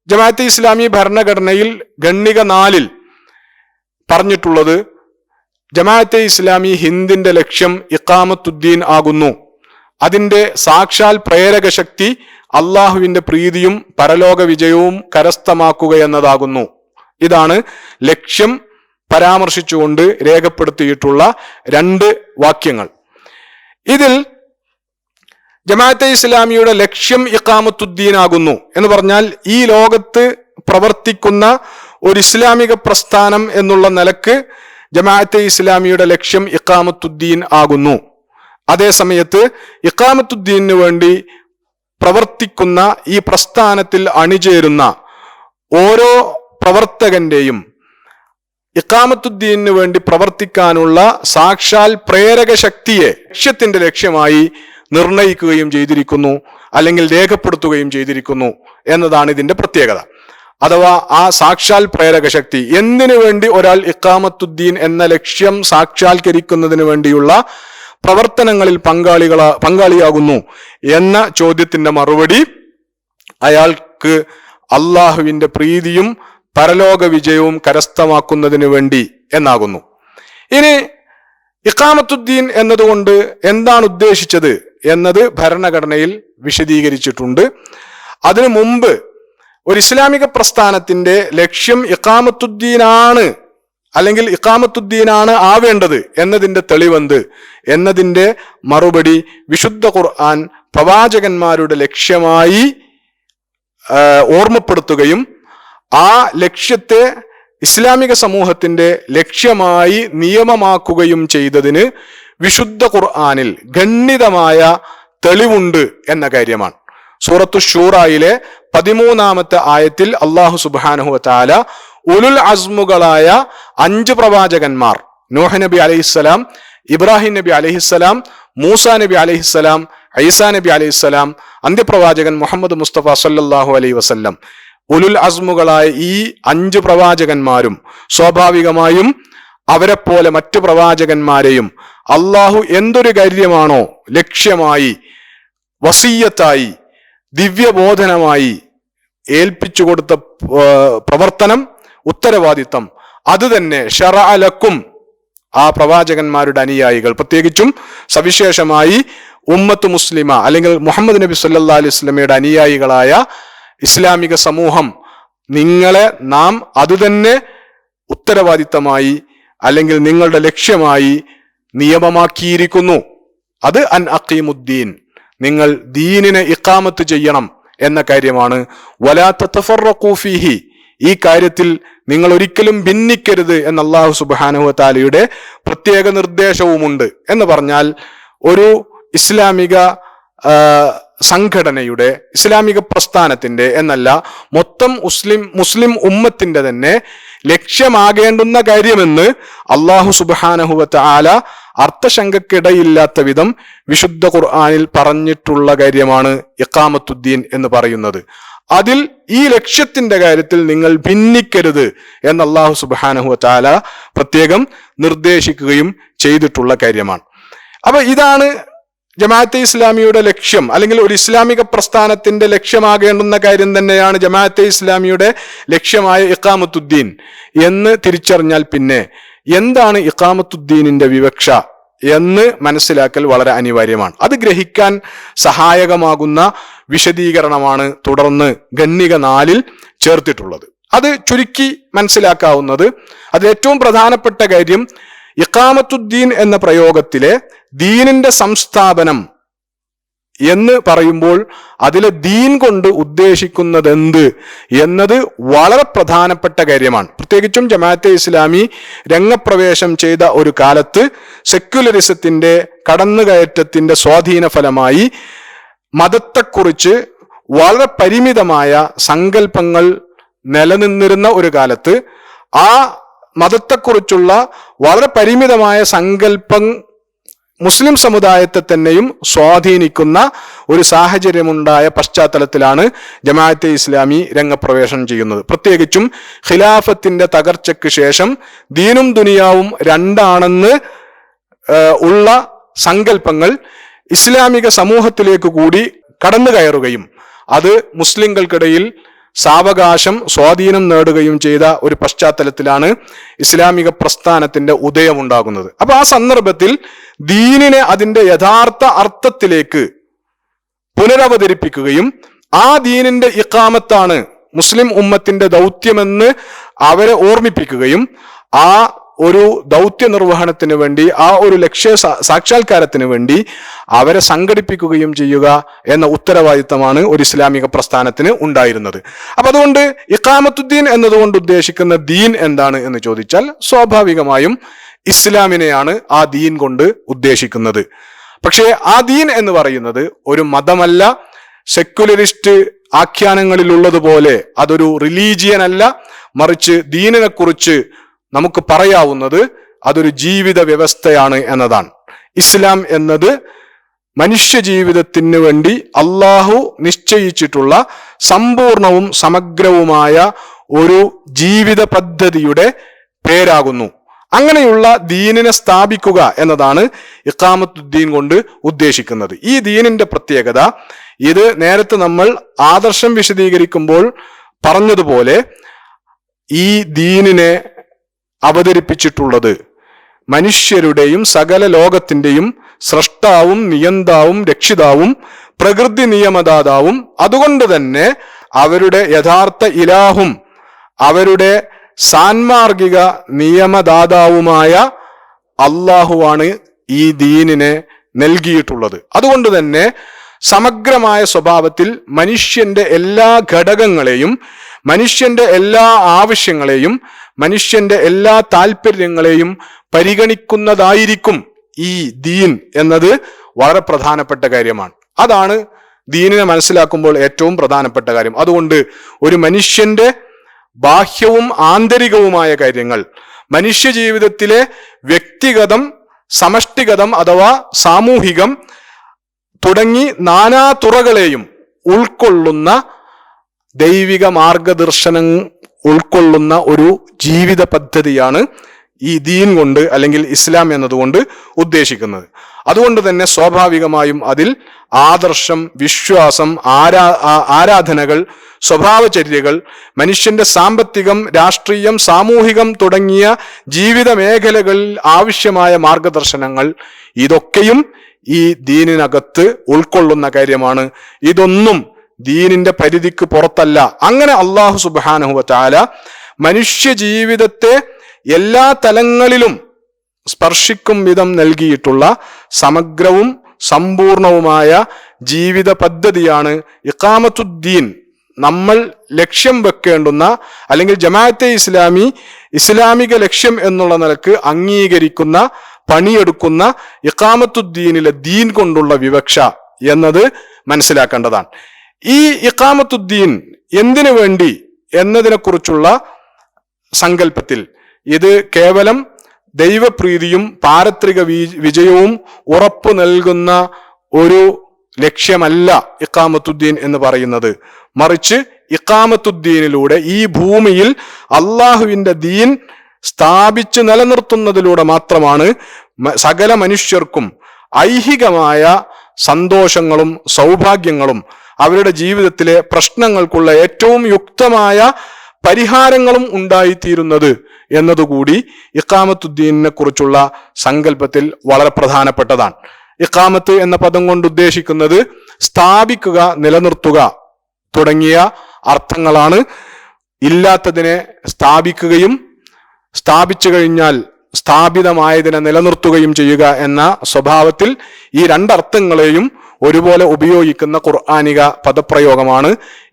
[SPEAKER 1] ജമാഅത്തെ ഇസ്ലാമി ഭരണഘടനയിൽ ഗണ്ണിക 4 പറഞ്ഞിട്ടുള്ളത് ജമാഅത്തെ ഇസ്ലാമി ഹിന്ദിന്റെ ലക്ഷ്യം ഇഖാമത്തുദ്ദീൻ ആകുന്നു. അതിൻ്റെ സാക്ഷാൽ പ്രേരക ശക്തി അള്ളാഹുവിന്റെ പ്രീതിയും പരലോക വിജയവും കരസ്ഥമാക്കുക എന്നതാകുന്നു. ഇതാണ് ലക്ഷ്യം പരാമർശിച്ചുകൊണ്ട് രേഖപ്പെടുത്തിയിട്ടുള്ള 2 വാക്യങ്ങൾ. ഇതിൽ ജമാഅത്തെ ഇസ്ലാമിയുടെ ലക്ഷ്യം ഇഖാമത്തുദ്ദീൻ ആകുന്നു എന്ന് പറഞ്ഞാൽ ഈ ലോകത്ത് പ്രവർത്തിക്കുന്ന ഒരു ഇസ്ലാമിക പ്രസ്ഥാനം എന്നുള്ള നിലക്ക് ജമാഅത്തെ ഇസ്ലാമിയുടെ ലക്ഷ്യം ഇഖാമത്തുദ്ദീൻ ആകുന്നു. അതേ സമയത്ത് ഇഖാമത്തുദ്ദീനു വേണ്ടി പ്രവർത്തിക്കുന്ന ഈ പ്രസ്ഥാനത്തിൽ അണിചേരുന്ന ഓരോ പ്രവർത്തകന്റെയും ഇഖാമത്തുദ്ദീനു വേണ്ടി പ്രവർത്തിക്കാനുള്ള സാക്ഷാൽ പ്രേരക ശക്തിയെ ലക്ഷ്യത്തിന്റെ ലക്ഷ്യമായി നിർണയിക്കുകയും ചെയ്തിരിക്കുന്നു, അല്ലെങ്കിൽ രേഖപ്പെടുത്തുകയും ചെയ്തിരിക്കുന്നു എന്നതാണ് ഇതിന്റെ പ്രത്യേകത. അഥവാ ആ സാക്ഷാൽ പ്രേരക ശക്തി എന്തിനു വേണ്ടി ഒരാൾ ഇഖാമത്തുദ്ദീൻ എന്ന ലക്ഷ്യം സാക്ഷാത്കരിക്കുന്നതിന് വേണ്ടിയുള്ള പ്രവർത്തനങ്ങളിൽ പങ്കാളിയാകുന്നു എന്ന ചോദ്യത്തിന്റെ മറുപടി അയാൾക്ക് അള്ളാഹുവിന്റെ പ്രീതിയും പരലോക വിജയവും കരസ്ഥമാക്കുന്നതിന് വേണ്ടി എന്നാകുന്നു. ഇനി ഇഖാമത്തുദ്ദീൻ എന്നതുകൊണ്ട് എന്താണ് ഉദ്ദേശിച്ചത് എന്നത് ഭരണഘടനയിൽ വിശദീകരിച്ചിട്ടുണ്ട്. അതിനു മുമ്പ് ഒരു ഇസ്ലാമിക പ്രസ്ഥാനത്തിന്റെ ലക്ഷ്യം ഇഖാമത്തുദ്ദീനാണ്, അല്ലെങ്കിൽ ഇഖാമത്തുദ്ദീനാണ് ആവേണ്ടത് എന്നതിന്റെ തെളിവെന്ത് എന്നതിന്റെ മറുപടി വിശുദ്ധ ഖുർആൻ പ്രവാചകന്മാരുടെ ലക്ഷ്യമായി ഓർമ്മപ്പെടുത്തുകയും ആ ലക്ഷ്യത്തെ ഇസ്ലാമിക സമൂഹത്തിന്റെ ലക്ഷ്യമായി നിയമമാക്കുകയും ചെയ്തതിന് വിശുദ്ധ ഖുർആനിൽ ഗണ്യമായ തെളിവുണ്ട് എന്ന കാര്യമാണ്. സൂറത്തു ശൂറായിലെ 13-ാമത്തെ ആയത്തിൽ അല്ലാഹു സുബ്ഹാനഹു വ തആല ഉലുൽ അസ്മുകളായ 5 പ്രവാചകന്മാർ നൂഹ് നബി അലൈഹിസ്സലാം, ഇബ്രാഹിം നബി അലൈഹിസ്സലാം, മൂസാ നബി അലൈഹിസ്സലാം, ഈസാ നബി അലൈഹിസ്സലാം, അന്ത്യപ്രവാചകൻ മുഹമ്മദ് മുസ്തഫ സല്ലല്ലാഹു അലൈഹി വസല്ലം, ഉലുൽ അസ്മുകളായ ഈ 5 പ്രവാചകന്മാരും സ്വാഭാവികമായും അവരെ പോലെ മറ്റു പ്രവാചകന്മാരെയും അള്ളാഹു എന്തൊരു കാര്യമാണോ ലക്ഷ്യമായി, വസിയ്യത്തായി, ദിവ്യബോധനമായി ഏൽപ്പിച്ചു കൊടുത്ത പ്രവർത്തനം, ഉത്തരവാദിത്തം, അത് തന്നെ ശറഅ ലക്കും ആ പ്രവാചകന്മാരുടെ അനുയായികൾ, പ്രത്യേകിച്ചും സവിശേഷമായി ഉമ്മത്ത് മുസ്ലിമ അല്ലെങ്കിൽ മുഹമ്മദ് നബി സല്ലല്ലാഹു അലൈഹി വസല്ലമയുടെ അനുയായികളായ ഇസ്ലാമിക സമൂഹം, നിങ്ങളെ നാം അതുതന്നെ ഉത്തരവാദിത്തമായി അല്ലെങ്കിൽ നിങ്ങളുടെ ലക്ഷ്യമായി നിയമമാക്കിയിരിക്കുന്നു. അത് അൻ അഖീമുദ്ദീൻ, നിങ്ങൾ ദീനിനെ ഇഖാമത്ത് ചെയ്യണം എന്ന കാര്യമാണ്. വലാ തതഫറഖൂ ഫീഹി, ഈ കാര്യത്തിൽ നിങ്ങൾ ഒരിക്കലും ഭിന്നിക്കരുത് എന്ന് അല്ലാഹു സുബ്ഹാനഹു വ തആലയുടെ പ്രത്യേക നിർദ്ദേശവുമുണ്ട്. എന്ന് പറഞ്ഞാൽ ഒരു ഇസ്ലാമിക സംഘടനയുടെ, ഇസ്ലാമിക പ്രസ്ഥാനത്തിന്റെ എന്നല്ല മൊത്തം മുസ്ലിം ഉമ്മത്തിന്റെ തന്നെ ലക്ഷ്യമാകേണ്ടുന്ന കാര്യമെന്ന് അല്ലാഹു സുബ്ഹാനഹു വ തആല അർത്ഥശങ്കക്കിടയില്ലാത്ത വിധം വിശുദ്ധ ഖുർആനിൽ പറഞ്ഞിട്ടുള്ള കാര്യമാണ് ഇഖാമത്തുദ്ദീൻ എന്ന് പറയുന്നത്. അതിൽ ഈ ലക്ഷ്യത്തിന്റെ കാര്യത്തിൽ നിങ്ങൾ ഭിന്നിക്കരുത് എന്ന് അല്ലാഹു സുബ്ഹാനഹു വ തആല പ്രത്യേകം നിർദ്ദേശിക്കുകയും ചെയ്തിട്ടുള്ള കാര്യമാണ്. അപ്പൊ ഇതാണ് ജമാഅത്തെ ഇസ്ലാമിയുടെ ലക്ഷ്യം, അല്ലെങ്കിൽ ഒരു ഇസ്ലാമിക പ്രസ്ഥാനത്തിന്റെ ലക്ഷ്യമാകേണ്ടുന്ന കാര്യം തന്നെയാണ് ജമാഅത്തെ ഇസ്ലാമിയുടെ ലക്ഷ്യമായ ഇഖാമത്തുദ്ദീൻ എന്ന് തിരിച്ചറിഞ്ഞാൽ പിന്നെ എന്താണ് ഇഖാമത്തുദ്ദീനിന്റെ വിവക്ഷ എന്ന് മനസ്സിലാക്കൽ വളരെ അനിവാര്യമാണ്. അത് ഗ്രഹിക്കാൻ സഹായകമാകുന്ന വിശദീകരണമാണ് തുടർന്ന് ഗണ്ണിക 4 ചേർത്തിട്ടുള്ളത്. അത് ചുരുക്കി മനസ്സിലാക്കാവുന്നത്, അത് ഏറ്റവും പ്രധാനപ്പെട്ട കാര്യം, ഇഖാമത്തുദ്ദീൻ എന്ന പ്രയോഗത്തിലെ ദീനിന്റെ സംസ്ഥാപനം എന്ന് പറയുമ്പോൾ അതിലെ ദീൻ കൊണ്ട് ഉദ്ദേശിക്കുന്നത് എന്ത് എന്നത് വളരെ പ്രധാനപ്പെട്ട കാര്യമാണ്. പ്രത്യേകിച്ചും ജമാഅത്തെ ഇസ്ലാമി രംഗപ്രവേശം ചെയ്ത ഒരു കാലത്ത് സെക്യുലറിസത്തിന്റെ കടന്നുകയറ്റത്തിന്റെ സ്വാധീന ഫലമായി മതത്തെക്കുറിച്ച് വളരെ പരിമിതമായ സങ്കല്പങ്ങൾ നിലനിന്നിരുന്ന ഒരു കാലത്ത് ആ മതത്തെക്കുറിച്ചുള്ള വളരെ പരിമിതമായ സങ്കല്പം മുസ്ലിം സമുദായത്തെ തന്നെയും സ്വാധീനിക്കുന്ന ഒരു സാഹചര്യമുണ്ടായ പശ്ചാത്തലത്തിലാണ് ജമാഅത്തെ ഇസ്ലാമി രംഗപ്രവേശനം ചെയ്യുന്നത്. പ്രത്യേകിച്ചും ഖിലാഫത്തിന്റെ തകർച്ചയ്ക്ക് ശേഷം ദീനും ദുനിയാവും രണ്ടാണെന്ന് ഉള്ള സങ്കല്പങ്ങൾ ഇസ്ലാമിക സമൂഹത്തിലേക്ക് കൂടി കടന്നു കയറുകയും അത് മുസ്ലിങ്ങൾക്കിടയിൽ സാവകാശം സ്വാധീനം നേടുകയും ചെയ്ത ഒരു പശ്ചാത്തലത്തിലാണ് ഇസ്ലാമിക പ്രസ്ഥാനത്തിന്റെ ഉദയമുണ്ടാകുന്നത്. അപ്പൊ ആ സന്ദർഭത്തിൽ ദീനിനെ അതിന്റെ യഥാർത്ഥ അർത്ഥത്തിലേക്ക് പുനരവതരിപ്പിക്കുകയും ആ ദീനിന്റെ ഇഖാമത്താണ് മുസ്ലിം ഉമ്മത്തിന്റെ ദൗത്യമെന്ന് അവരെ ഓർമ്മിപ്പിക്കുകയും ആ ഒരു ദൗത്യ നിർവഹണത്തിന് വേണ്ടി, ആ ഒരു ലക്ഷ്യ സാക്ഷാത്കാരത്തിന് വേണ്ടി അവരെ സംഘടിപ്പിക്കുകയും ചെയ്യുക എന്ന ഉത്തരവാദിത്തമാണ് ഒരു ഇസ്ലാമിക പ്രസ്ഥാനത്തിന് ഉണ്ടായിരുന്നത്. അപ്പൊ അതുകൊണ്ട് ഇഖാമത്തുദ്ദീൻ എന്നതുകൊണ്ട് ഉദ്ദേശിക്കുന്ന ദീൻ എന്താണ് എന്ന് ചോദിച്ചാൽ സ്വാഭാവികമായും ഇസ്ലാമിനെയാണ് ആ ദീൻ കൊണ്ട് ഉദ്ദേശിക്കുന്നത്. പക്ഷേ ആ ദീൻ എന്ന് പറയുന്നത് ഒരു മതമല്ല, സെക്യുലറിസ്റ്റ് ആഖ്യാനങ്ങളിലുള്ളതുപോലെ അതൊരു റിലീജിയൻ അല്ല, മറിച്ച് ദീനിനെ കുറിച്ച് നമുക്ക് പറയാവുന്നത് അതൊരു ജീവിത വ്യവസ്ഥയാണ് എന്നതാണ്. ഇസ്ലാം എന്നത് മനുഷ്യ ജീവിതത്തിന് വേണ്ടി അള്ളാഹു നിശ്ചയിച്ചിട്ടുള്ള സമ്പൂർണവും സമഗ്രവുമായ ഒരു ജീവിത പദ്ധതിയുടെ പേരാകുന്നു. അങ്ങനെയുള്ള ദീനിനെ സ്ഥാപിക്കുക എന്നതാണ് ഇഖാമത്തുദ്ദീൻ കൊണ്ട് ഉദ്ദേശിക്കുന്നത്. ഈ ദീനിന്റെ പ്രത്യേകത, ഇത് നേരത്തെ നമ്മൾ ആദർശം വിശദീകരിക്കുമ്പോൾ പറഞ്ഞതുപോലെ ഈ ദീനിനെ അവതരിപ്പിച്ചിട്ടുള്ളത് മനുഷ്യരുടെയും സകല ലോകത്തിന്റെയും സ്രഷ്ടാവും നിയന്താവും രക്ഷിതാവും പ്രകൃതി നിയമദാതാവും അതുകൊണ്ട് തന്നെ അവരുടെ യഥാർത്ഥ ഇലാഹും അവരുടെ സാൻമാർഗിക നിയമദാതാവുമായ അള്ളാഹുവാണ് ഈ ദീനിനെ നൽകിയിട്ടുള്ളത്. അതുകൊണ്ട് തന്നെ സമഗ്രമായ സ്വഭാവത്തിൽ മനുഷ്യന്റെ എല്ലാ ഘടകങ്ങളെയും, മനുഷ്യന്റെ എല്ലാ ആവശ്യങ്ങളെയും, മനുഷ്യന്റെ എല്ലാ താല്പര്യങ്ങളെയും പരിഗണിക്കുന്നതായിരിക്കും ഈ ദീൻ എന്നത് വളരെ പ്രധാനപ്പെട്ട കാര്യമാണ്. അതാണ് ദീനിനെ മനസ്സിലാക്കുമ്പോൾ ഏറ്റവും പ്രധാനപ്പെട്ട കാര്യം. അതുകൊണ്ട് ഒരു മനുഷ്യന്റെ ബാഹ്യവും ആന്തരികവുമായ കാര്യങ്ങൾ, മനുഷ്യ ജീവിതത്തിലെ വ്യക്തിഗതം, സമഷ്ടിഗതം അഥവാ സാമൂഹികം തുടങ്ങി നാനാ തുറകളെയും ഉൾക്കൊള്ളുന്ന ദൈവിക മാർഗദർശനം ഉൾക്കൊള്ളുന്ന ഒരു ജീവിത പദ്ധതിയാണ് ഈ ദീൻ കൊണ്ട് അല്ലെങ്കിൽ ഇസ്ലാം എന്നതുകൊണ്ട് ഉദ്ദേശിക്കുന്നത്. അതുകൊണ്ട് തന്നെ സ്വാഭാവികമായും അതിൽ ആദർശം, വിശ്വാസം, ആരാധനകൾ, സ്വഭാവചര്യകൾ, മനുഷ്യന്റെ സാമ്പത്തികം, രാഷ്ട്രീയം, സാമൂഹികം തുടങ്ങിയ ജീവിത മേഖലകളിൽ ആവശ്യമായ മാർഗദർശനങ്ങൾ, ഇതൊക്കെയും ഈ ദീനിനകത്ത് ഉൾക്കൊള്ളുന്ന കാര്യമാണ്. ഇതൊന്നും ദീനിന്റെ പരിധിക്ക് പുറത്തല്ല. അങ്ങനെ അല്ലാഹു സുബ്ഹാനഹു വ തആല മനുഷ്യ ജീവിതത്തെ എല്ലാ തലങ്ങളിലും സ്പർശിക്കും വിധം നൽകിയിട്ടുള്ള സമഗ്രവും സമ്പൂർണവുമായ ജീവിത പദ്ധതിയാണ് ഇഖാമത്തുദ്ദീൻ. നമ്മൾ ലക്ഷ്യം വെക്കേണ്ടുന്ന, അല്ലെങ്കിൽ ജമാഅത്തെ ഇസ്ലാമി ഇസ്ലാമിക ലക്ഷ്യം എന്നുള്ള നിലക്ക് അംഗീകരിക്കുന്ന, പണിയെടുക്കുന്ന ഇഖാമത്തുദ്ദീനിലെ ദീൻ കൊണ്ടുള്ള വിവക്ഷ എന്നത് മനസ്സിലാക്കേണ്ടതാണ്. ഈ ഇഖാമത്തുദ്ദീൻ എന്തിനു വേണ്ടി എന്നതിനെക്കുറിച്ചുള്ള സങ്കല്പത്തിൽ ഇത് കേവലം ദൈവപ്രീതിയും പാരത്രിക വിജയവും ഉറപ്പു നൽകുന്ന ഒരു ലക്ഷ്യമല്ല ഇഖാമത്തുദ്ദീൻ എന്ന് പറയുന്നത്. മറിച്ച് ഇഖാമത്തുദ്ദീനിലൂടെ ഈ ഭൂമിയിൽ അള്ളാഹുവിന്റെ ദീൻ സ്ഥാപിച്ച് നിലനിർത്തുന്നതിലൂടെ മാത്രമാണ് സകല മനുഷ്യർക്കും ഐഹികമായ സന്തോഷങ്ങളും സൗഭാഗ്യങ്ങളും അവരുടെ ജീവിതത്തിലെ പ്രശ്നങ്ങൾക്കുള്ള ഏറ്റവും യുക്തമായ പരിഹാരങ്ങളും ഉണ്ടായിത്തീരുന്നത് എന്നതുകൂടി ഇഖാമത്തുദ്ദീനിനെ കുറിച്ചുള്ള സങ്കല്പത്തിൽ വളരെ പ്രധാനപ്പെട്ടതാണ്. ഇഖാമത്ത് എന്ന പദം കൊണ്ട് ഉദ്ദേശിക്കുന്നത് സ്ഥാപിക്കുക, നിലനിർത്തുക തുടങ്ങിയ അർത്ഥങ്ങളാണ്. ഇല്ലാത്തതിനെ സ്ഥാപിക്കുകയും സ്ഥാപിച്ചു കഴിഞ്ഞാൽ സ്ഥാപിതമായതിനെ നിലനിർത്തുകയും ചെയ്യുക എന്ന സ്വഭാവത്തിൽ ഈ രണ്ടർത്ഥങ്ങളെയും ഒരുപോലെ ഉപയോഗിക്കുന്ന ഖുർആനിക പദപ്രയോഗമാണ്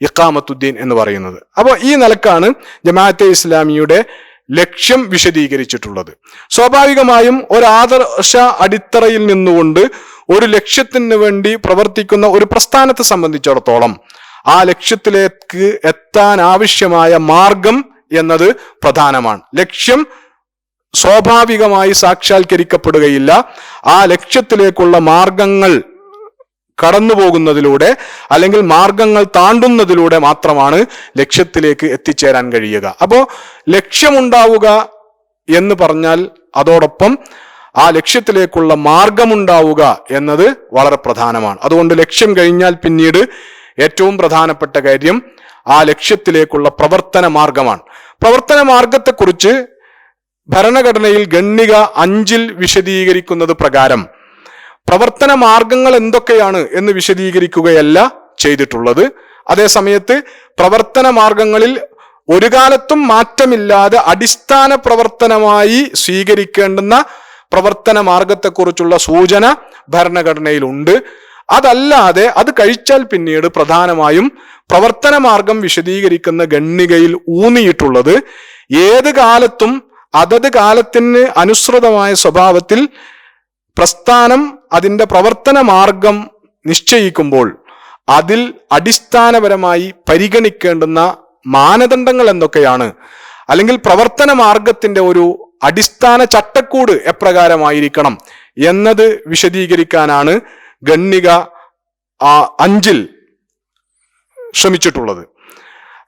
[SPEAKER 1] ഇഖാമത്തുദ്ദീൻ എന്ന് പറയുന്നത്. അപ്പോൾ ഈ നിലക്കാണ് ജമാഅത്തെ ഇസ്ലാമിയുടെ ലക്ഷ്യം വിശദീകരിച്ചിട്ടുള്ളത്. സ്വാഭാവികമായും ഒരു ആദർശ അടിത്തറയിൽ നിന്നുകൊണ്ട് ഒരു ലക്ഷ്യത്തിന് വേണ്ടി പ്രവർത്തിക്കുന്ന ഒരു പ്രസ്ഥാനത്തെ സംബന്ധിച്ചിടത്തോളം ആ ലക്ഷ്യത്തിലേക്ക് എത്താൻ ആവശ്യമായ മാർഗം എന്നത് പ്രധാനമാണ്. ലക്ഷ്യം സ്വാഭാവികമായി സാക്ഷാത്കരിക്കപ്പെടുകയില്ല. ആ ലക്ഷ്യത്തിലേക്കുള്ള മാർഗങ്ങൾ കടന്നു പോകുന്നതിലൂടെ അല്ലെങ്കിൽ മാർഗങ്ങൾ താണ്ടുന്നതിലൂടെ മാത്രമാണ് ലക്ഷ്യത്തിലേക്ക് എത്തിച്ചേരാൻ കഴിയുക. അപ്പോൾ ലക്ഷ്യമുണ്ടാവുക എന്ന് പറഞ്ഞാൽ അതോടൊപ്പം ആ ലക്ഷ്യത്തിലേക്കുള്ള മാർഗമുണ്ടാവുക എന്നത് വളരെ പ്രധാനമാണ്. അതുകൊണ്ട് ലക്ഷ്യം കഴിഞ്ഞാൽ പിന്നീട് ഏറ്റവും പ്രധാനപ്പെട്ട കാര്യം ആ ലക്ഷ്യത്തിലേക്കുള്ള പ്രവർത്തന മാർഗമാണ്. പ്രവർത്തന മാർഗത്തെക്കുറിച്ച് ഭരണഘടനയിൽ ഗണ്ണിക 5 വിശദീകരിക്കുന്നത് പ്രകാരം പ്രവർത്തന മാർഗങ്ങൾ എന്തൊക്കെയാണ് എന്ന് വിശദീകരിക്കുകയല്ല ചെയ്തിട്ടുള്ളത്. അതേസമയത്ത് പ്രവർത്തന മാർഗങ്ങളിൽ ഒരു കാലത്തും മാറ്റമില്ലാതെ അടിസ്ഥാന പ്രവർത്തനമായി സ്വീകരിക്കേണ്ടുന്ന പ്രവർത്തന മാർഗത്തെക്കുറിച്ചുള്ള സൂചന ഭരണഘടനയിലുണ്ട്. അതല്ലാതെ അത് കഴിച്ചാൽ പിന്നീട് പ്രധാനമായും പ്രവർത്തന മാർഗം വിശദീകരിക്കുന്ന ഗണ്ണികയിൽ ഊന്നിയിട്ടുള്ളത് ഏത് കാലത്തും അതത് കാലത്തിന് അനുസൃതമായ സ്വഭാവത്തിൽ പ്രസ്ഥാനം അതിൻ്റെ പ്രവർത്തന മാർഗം നിശ്ചയിക്കുമ്പോൾ അതിൽ അടിസ്ഥാനപരമായി പരിഗണിക്കേണ്ടുന്ന മാനദണ്ഡങ്ങൾ എന്തൊക്കെയാണ്, അല്ലെങ്കിൽ പ്രവർത്തന മാർഗത്തിന്റെ ഒരു അടിസ്ഥാന ചട്ടക്കൂട് എപ്രകാരമായിരിക്കണം എന്നത് വിശദീകരിക്കാനാണ് ഗണ്ണിക 5 ശ്രമിച്ചിട്ടുള്ളത്.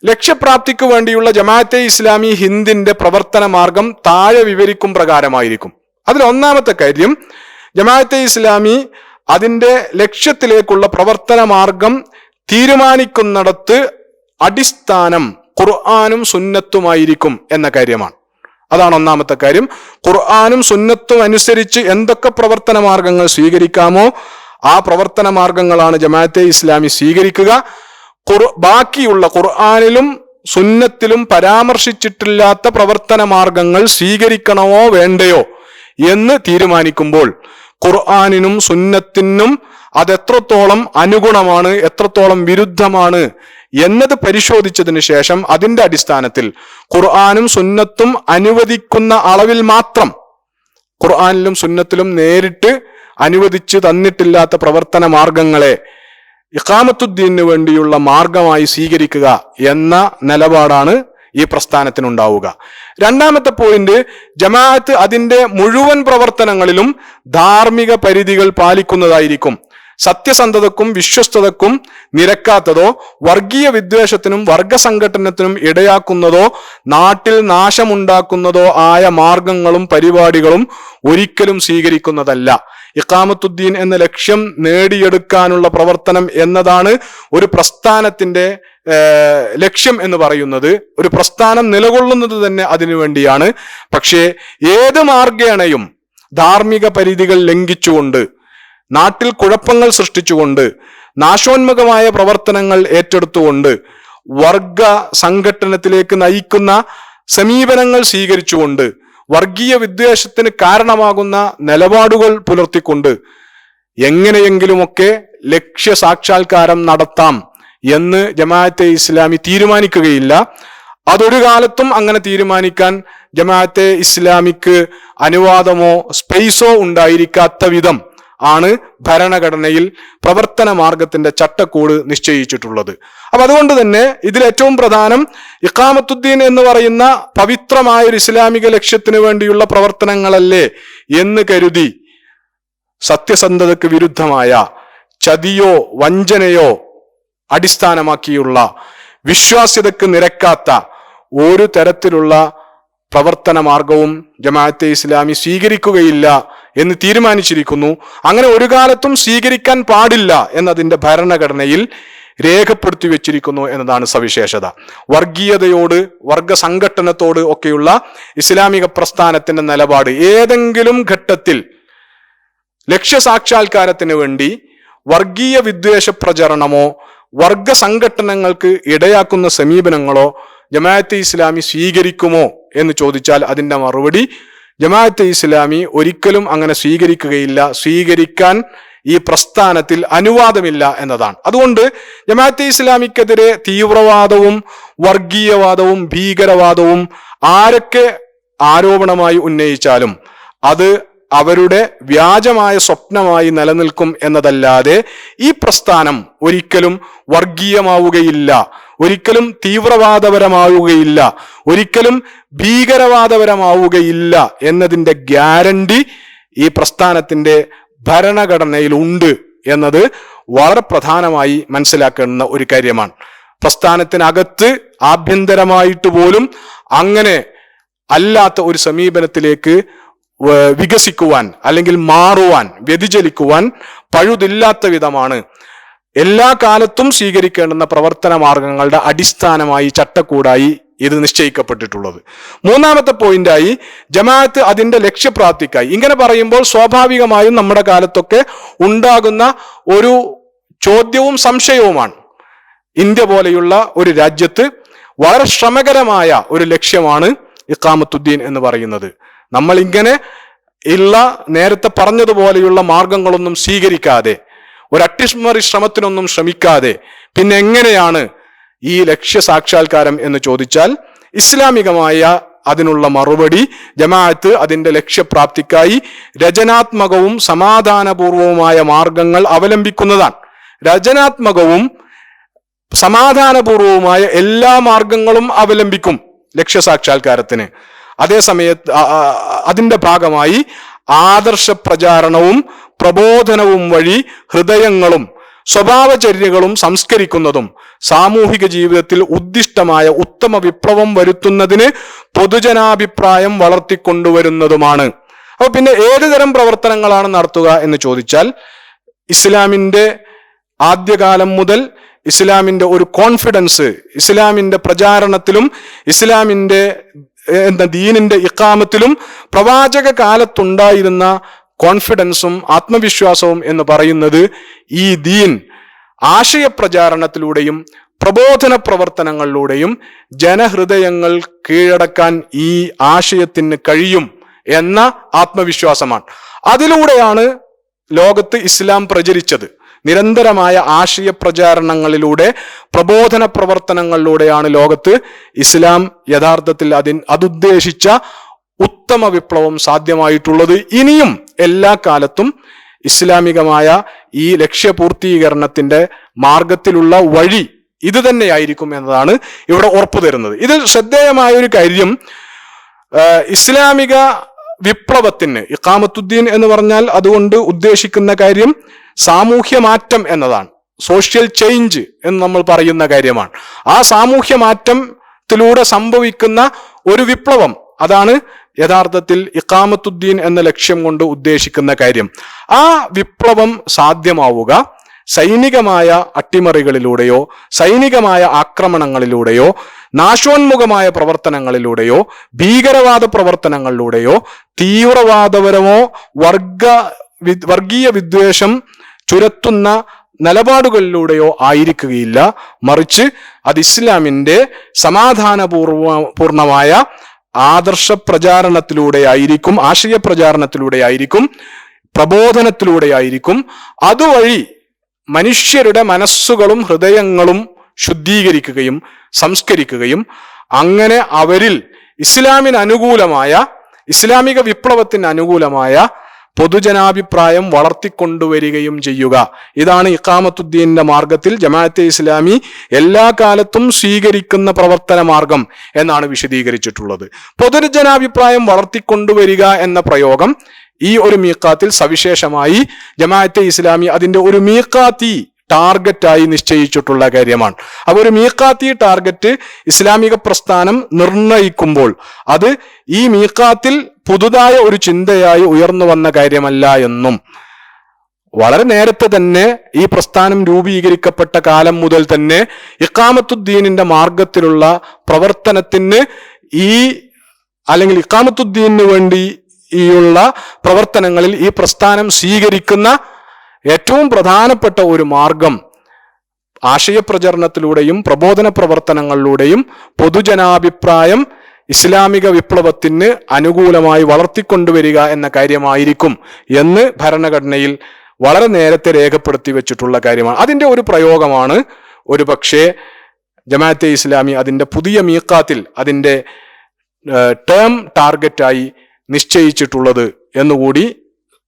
[SPEAKER 1] ലക്ഷ്യപ്രാപ്തിക്ക് വേണ്ടിയുള്ള ജമാഅത്തെ ഇസ്ലാമി ഹിന്ദിന്റെ പ്രവർത്തന മാർഗം താഴെ വിവരിക്കും പ്രകാരമായിരിക്കും. അതിൽ ഒന്നാമത്തെ കാര്യം, ജമാഅത്തെ ഇസ്ലാമി അതിന്റെ ലക്ഷ്യത്തിലേക്കുള്ള പ്രവർത്തന മാർഗം തീരുമാനിക്കുന്നിടത്ത് അടിസ്ഥാനം ഖുർആനും സുന്നത്തുമായിരിക്കും എന്ന കാര്യമാണ്. അതാണ് ഒന്നാമത്തെ കാര്യം. ഖുർആനും സുന്നത്തും അനുസരിച്ച് എന്തൊക്കെ പ്രവർത്തന മാർഗങ്ങൾ സ്വീകരിക്കാമോ ആ പ്രവർത്തന മാർഗങ്ങളാണ് ജമാഅത്തെ ഇസ്ലാമി സ്വീകരിക്കുക. ബാക്കിയുള്ള ഖുർആനിലും സുന്നത്തിലും പരാമർശിച്ചിട്ടില്ലാത്ത പ്രവർത്തന മാർഗങ്ങൾ സ്വീകരിക്കണമോ വേണ്ടയോ എന്ന് തീരുമാനിക്കുമ്പോൾ ഖുർആനിനും സുന്നത്തിനും അതെത്രത്തോളം അനുഗുണമാണ്, എത്രത്തോളം വിരുദ്ധമാണ് എന്നത് പരിശോധിച്ചതിന് ശേഷം അതിന്റെ അടിസ്ഥാനത്തിൽ ഖുർആനും സുന്നത്തും അനുവദിക്കുന്ന അളവിൽ മാത്രം, ഖുർആനിലും സുന്നത്തിലും നേരിട്ട് അനുവദിച്ച് തന്നിട്ടില്ലാത്ത പ്രവർത്തന മാർഗങ്ങളെ ഇഖാമത്തുദ്ദീനു വേണ്ടിയുള്ള മാർഗമായി സ്വീകരിക്കുക എന്ന നിലപാടാണ് ഈ പ്രസ്ഥാനത്തിനുണ്ടാവുക. രണ്ടാമത്തെ പോയിന്റ്, ജമാഅത്ത് അതിന്റെ മുഴുവൻ പ്രവർത്തനങ്ങളിലും ധാർമ്മിക പരിധികൾ പാലിക്കുന്നതായിരിക്കും. സത്യസന്ധതക്കും വിശ്വസ്തതക്കും നിരക്കാത്തതോ വർഗീയ വിദ്വേഷത്തിനും വർഗസംഘടനത്തിനും ഇടയാക്കുന്നതോ നാട്ടിൽ നാശമുണ്ടാക്കുന്നതോ ആയ മാർഗങ്ങളും പരിപാടികളും ഒരിക്കലും സ്വീകരിക്കുന്നതല്ല. ഇഖാമത്തുദ്ദീൻ എന്ന ലക്ഷ്യം നേടിയെടുക്കാനുള്ള പ്രവർത്തനം എന്നതാണ് ഒരു പ്രസ്ഥാനത്തിന്റെ ലക്ഷ്യം എന്ന് പറയുന്നത്. ഒരു പ്രസ്ഥാനം നിലകൊള്ളുന്നത് തന്നെ അതിനു വേണ്ടിയാണ്. പക്ഷേ ഏത് മാർഗേണയും ധാർമ്മിക പരിധികൾ ലംഘിച്ചുകൊണ്ട്, നാട്ടിൽ കുഴപ്പങ്ങൾ സൃഷ്ടിച്ചുകൊണ്ട്, നാശോന്മുഖമായ പ്രവർത്തനങ്ങൾ ഏറ്റെടുത്തുകൊണ്ട്, വർഗ സംഘട്ടനത്തിലേക്ക് നയിക്കുന്ന സമീപനങ്ങൾ സ്വീകരിച്ചുകൊണ്ട്, വർഗീയ വിദ്വേഷത്തിന് കാരണമാകുന്ന നിലപാടുകൾ പുലർത്തിക്കൊണ്ട് എങ്ങനെയെങ്കിലുമൊക്കെ ലക്ഷ്യ സാക്ഷാത്കാരം നടത്താം എന്ന് ജമാഅത്തെ ഇസ്ലാമി തീരുമാനിക്കുകയില്ല. അതൊരു കാലത്തും അങ്ങനെ തീരുമാനിക്കാൻ ജമാഅത്തെ ഇസ്ലാമിക്ക് അനുവാദമോ സ്പേസോ ഉണ്ടായിരിക്കാത്ത വിധം ആണ് ഭരണഘടനയിൽ പ്രവർത്തന മാർഗത്തിന്റെ ചട്ടക്കൂട് നിശ്ചയിച്ചിട്ടുള്ളത്. അപ്പൊ അതുകൊണ്ട് തന്നെ ഇതിൽ ഏറ്റവും പ്രധാനം ഇഖാമത്തുദ്ദീൻ എന്ന് പറയുന്ന പവിത്രമായ ഒരു ഇസ്ലാമിക ലക്ഷ്യത്തിന് വേണ്ടിയുള്ള പ്രവർത്തനങ്ങളല്ലേ എന്ന് കരുതി സത്യസന്ധതയ്ക്ക് വിരുദ്ധമായ ചതിയോ വഞ്ചനയോ അടിസ്ഥാനമാക്കിയുള്ള വിശ്വാസ്യതയ്ക്ക് നിരക്കാത്ത ഒരു തരത്തിലുള്ള പ്രവർത്തന മാർഗവും ജമാഅത്തെ ഇസ്ലാമി സ്വീകരിക്കുകയില്ല എന്ന് തീരുമാനിച്ചിരിക്കുന്നു. അങ്ങനെ ഒരു കാലത്തും സ്വീകരിക്കാൻ പാടില്ല എന്നതിന്റെ ഭരണഘടനയിൽ രേഖപ്പെടുത്തി വെച്ചിരിക്കുന്നു എന്നതാണ് സവിശേഷത. വർഗീയതയോട്, വർഗ സംഘട്ടനത്തോട് ഒക്കെയുള്ള ഇസ്ലാമിക പ്രസ്ഥാനത്തിന്റെ നിലപാട് ഏതെങ്കിലും ഘട്ടത്തിൽ ലക്ഷ്യസാക്ഷാത്കാരത്തിന് വേണ്ടി വർഗീയ വിദ്വേഷ പ്രചരണമോ വർഗ സംഘട്ടനങ്ങൾക്ക് ഇടയാക്കുന്ന സമീപനങ്ങളോ ജമാഅത്തെ ഇസ്ലാമി സ്വീകരിക്കുമോ എന്ന് ചോദിച്ചാൽ അതിന്റെ മറുപടി ജമാഅത്തെ ഇസ്ലാമി ഒരിക്കലും അങ്ങനെ സ്വീകരിക്കുകയില്ല. സ്വീകരിക്കാൻ ഈ പ്രസ്ഥാനത്തിൽ അനുവാദമില്ല എന്നതാണ്. അതുകൊണ്ട് ജമാഅത്തെ ഇസ്ലാമിക്കെതിരെ തീവ്രവാദവും വർഗീയവാദവും ഭീകരവാദവും ആരൊക്കെ ആരോപണമായി ഉന്നയിച്ചാലും അത് അവരുടെ വ്യാജമായ സ്വപ്നമായി നിലനിൽക്കും എന്നതല്ലാതെ ഈ പ്രസ്ഥാനം ഒരിക്കലും വർഗീയമാവുകയില്ല, ഒരിക്കലും തീവ്രവാദപരമാവുകയില്ല, ഒരിക്കലും ഭീകരവാദപരമാവുകയില്ല എന്നതിന്റെ ഗ്യാരണ്ടി ഈ പ്രസ്ഥാനത്തിന്റെ ഭരണഘടനയിൽ ഉണ്ട് എന്നത് വളരെ പ്രധാനമായി മനസ്സിലാക്കേണ്ട ഒരു കാര്യമാണ്. പ്രസ്ഥാനത്തിനകത്ത് ആഭ്യന്തരമായിട്ട് പോലും അങ്ങനെ അല്ലാത്ത ഒരു സമീപനത്തിലേക്ക് വികസിക്കുവാൻ അല്ലെങ്കിൽ മാറുവാൻ, വ്യതിചലിക്കുവാൻ പഴുതില്ലാത്ത വിധമാണ് എല്ലാ കാലത്തും സ്വീകരിക്കേണ്ടുന്ന പ്രവർത്തന മാർഗങ്ങളുടെ അടിസ്ഥാനമായി, ചട്ടക്കൂടായി ഇത് നിശ്ചയിക്കപ്പെട്ടിട്ടുള്ളത്. മൂന്നാമത്തെ പോയിന്റായി ജമാഅത്ത് അതിന്റെ ലക്ഷ്യപ്രാപ്തിക്കായി. ഇങ്ങനെ പറയുമ്പോൾ സ്വാഭാവികമായും നമ്മുടെ കാലത്തൊക്കെ ഉണ്ടാകുന്ന ഒരു ചോദ്യവും സംശയവുമാണ്. ഇന്ത്യ പോലെയുള്ള ഒരു രാജ്യത്ത് വളരെ ശ്രമകരമായ ഒരു ലക്ഷ്യമാണ് ഇഖാമത്തുദ്ദീൻ എന്ന് പറയുന്നത്. നമ്മൾ ഇങ്ങനെ ഉള്ള നേരത്തെ പറഞ്ഞതുപോലെയുള്ള മാർഗങ്ങളൊന്നും സ്വീകരിക്കാതെ, ഒരു അട്ടിമറി ശ്രമത്തിനൊന്നും ശ്രമിക്കാതെ പിന്നെ എങ്ങനെയാണ് ഈ ലക്ഷ്യ സാക്ഷാത്കാരം എന്ന് ചോദിച്ചാൽ, ഇസ്ലാമികമായ അതിനുള്ള മറുപടി ജമാഅത്ത് അതിന്റെ ലക്ഷ്യപ്രാപ്തിക്കായി രചനാത്മകവും സമാധാനപൂർവവുമായ മാർഗങ്ങൾ അവലംബിക്കുന്നതാണ്. രചനാത്മകവും സമാധാനപൂർവവുമായ എല്ലാ മാർഗങ്ങളും അവലംബിക്കും ലക്ഷ്യസാക്ഷാത്കാരത്തിന്. അതേസമയത്ത് അതിന്റെ ഭാഗമായി ആദർശ പ്രചാരണവും പ്രബോധനവും വഴി ഹൃദയങ്ങളും സ്വഭാവചര്യകളും സംസ്കരിക്കുന്നതും സാമൂഹിക ജീവിതത്തിൽ ഉദ്ദിഷ്ടമായ ഉത്തമ വിപ്ലവം വരുത്തുന്നതിന് പൊതുജനാഭിപ്രായം വളർത്തിക്കൊണ്ടുവരുന്നതുമാണ്. അപ്പൊ പിന്നെ ഏതുതരം പ്രവർത്തനങ്ങളാണ് നടത്തുക എന്ന് ചോദിച്ചാൽ, ഇസ്ലാമിന്റെ ആദ്യകാലം മുതൽ ഇസ്ലാമിന്റെ ഒരു കോൺഫിഡൻസ്, ഇസ്ലാമിന്റെ പ്രചാരണത്തിലും ഇസ്ലാമിന്റെ ദീനിന്റെ ഇഖാമത്തിലും പ്രവാചക കാലത്തുണ്ടായിരുന്ന കോൺഫിഡൻസും ആത്മവിശ്വാസവും എന്ന് പറയുന്നത് ഈ ദീൻ ആശയപ്രചാരണത്തിലൂടെയും പ്രബോധന പ്രവർത്തനങ്ങളിലൂടെയും ജനഹൃദയങ്ങൾ കീഴടക്കാൻ ഈ ആശയത്തിന് കഴിയും എന്ന ആത്മവിശ്വാസമാണ്. അതിലൂടെയാണ് ലോകത്ത് ഇസ്ലാം പ്രചരിച്ചത്. നിരന്തരമായ ആശയ പ്രചാരണങ്ങളിലൂടെ, പ്രബോധന പ്രവർത്തനങ്ങളിലൂടെയാണ് ലോകത്ത് ഇസ്ലാം യഥാർത്ഥത്തിൽ അതുദ്ദേശിച്ച ഉത്തമ വിപ്ലവം സാധ്യമായിട്ടുള്ളത്. ഇനിയും എല്ലാ കാലത്തും ഇസ്ലാമികമായ ഈ ലക്ഷ്യപൂർത്തീകരണത്തിന്റെ മാർഗത്തിലുള്ള വഴി ഇത് തന്നെയായിരിക്കും എന്നതാണ് ഇവിടെ ഉറപ്പു തരുന്നത്. ഇതിൽ ശ്രദ്ധേയമായ ഒരു കാര്യം, ഇസ്ലാമിക വിപ്ലവത്തിന് ഇഖാമത്തുദ്ദീൻ എന്ന് പറഞ്ഞാൽ അതുകൊണ്ട് ഉദ്ദേശിക്കുന്ന കാര്യം സാമൂഹ്യ മാറ്റം എന്നതാണ്. സോഷ്യൽ ചേഞ്ച് എന്ന് നമ്മൾ പറയുന്ന കാര്യമാണ്. ആ സാമൂഹ്യ മാറ്റത്തിലൂടെ സംഭവിക്കുന്ന ഒരു വിപ്ലവം, അതാണ് യഥാർത്ഥത്തിൽ ഇഖാമത്തുദ്ദീൻ എന്ന ലക്ഷ്യം കൊണ്ട് ഉദ്ദേശിക്കുന്ന കാര്യം. ആ വിപ്ലവം സാധ്യമാവുക സൈനികമായ അട്ടിമറികളിലൂടെയോ സൈനികമായ ആക്രമണങ്ങളിലൂടെയോ നാശോന്മുഖമായ പ്രവർത്തനങ്ങളിലൂടെയോ ഭീകരവാദ പ്രവർത്തനങ്ങളിലൂടെയോ തീവ്രവാദപരമോ വർഗീയ വിദ്വേഷം ചുരത്തുന്ന നിലപാടുകളിലൂടെയോ ആയിരിക്കുകയില്ല. മറിച്ച് അത് ഇസ്ലാമിന്റെ സമാധാനപൂർണമായ ആദർശ പ്രചാരണത്തിലൂടെ ആയിരിക്കും, ആശയ പ്രചാരണത്തിലൂടെ ആയിരിക്കും, പ്രബോധനത്തിലൂടെ ആയിരിക്കും. അതുവഴി മനുഷ്യരുടെ മനസ്സുകളും ഹൃദയങ്ങളും ശുദ്ധീകരിക്കുകയും സംസ്കരിക്കുകയും അങ്ങനെ അവരിൽ ഇസ്ലാമിന് അനുകൂലമായ, ഇസ്ലാമിക വിപ്ലവത്തിന് അനുകൂലമായ പൊതുജനാഭിപ്രായം വളർത്തിക്കൊണ്ടുവരികയും ചെയ്യുക. ഇതാണ് ഇഖാമത്തുദ്ദീന്റെ മാർഗത്തിൽ ജമാഅത്തെ ഇസ്ലാമി എല്ലാ കാലത്തും സ്വീകരിക്കുന്ന പ്രവർത്തന മാർഗം എന്നാണ് വിശദീകരിച്ചിട്ടുള്ളത്. പൊതുജനാഭിപ്രായം വളർത്തിക്കൊണ്ടുവരിക എന്ന പ്രയോഗം ഈ ഒരു മീഖാത്തിൽ സവിശേഷമായി ജമാഅത്തെ ഇസ്ലാമി അതിന്റെ ഒരു മീഖാത്തി ടാർഗറ്റായി നിശ്ചയിച്ചിട്ടുള്ള കാര്യമാണ്. അപ്പോൾ ഒരു മീഖാത്തി ടാർഗറ്റ് ഇസ്ലാമിക പ്രസ്ഥാനം നിർണയിക്കുമ്പോൾ അത് ഈ മീഖാത്തിൽ പുതുതായ ഒരു ചിന്തയായി ഉയർന്നു വന്ന കാര്യമല്ല എന്നും, വളരെ നേരത്തെ തന്നെ ഈ പ്രസ്ഥാനം രൂപീകരിക്കപ്പെട്ട കാലം മുതൽ തന്നെ ഇഖാമത്തുദ്ദീനിന്റെ മാർഗത്തിലുള്ള പ്രവർത്തനത്തിന് അല്ലെങ്കിൽ ഇഖാമത്തുദ്ദീനു വേണ്ടിയുള്ള പ്രവർത്തനങ്ങളിൽ ഈ പ്രസ്ഥാനം സ്വീകരിക്കുന്ന ഏറ്റവും പ്രധാനപ്പെട്ട ഒരു മാർഗം ആശയപ്രചരണത്തിലൂടെയും പ്രബോധന പ്രവർത്തനങ്ങളിലൂടെയും പൊതുജനാഭിപ്രായം ഇസ്ലാമിക വിപ്ലവത്തിന് അനുകൂലമായി വളർത്തിക്കൊണ്ടുവരിക എന്ന കാര്യമായിരിക്കും എന്ന് ഭരണഘടനയിൽ വളരെ നേരത്തെ രേഖപ്പെടുത്തി വെച്ചിട്ടുള്ള കാര്യമാണ്. അതിന്റെ ഒരു പ്രയോഗമാണ് ഒരുപക്ഷെ ജമാഅത്തെ ഇസ്ലാമി അതിന്റെ പുതിയ മീഖാത്തിൽ അതിന്റെ ടേം ടാർഗറ്റായി നിശ്ചയിച്ചിട്ടുള്ളത് എന്നുകൂടി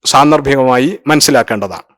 [SPEAKER 1] സാന്ദർഭികമായി മനസ്സിലാക്കേണ്ടതാണ്.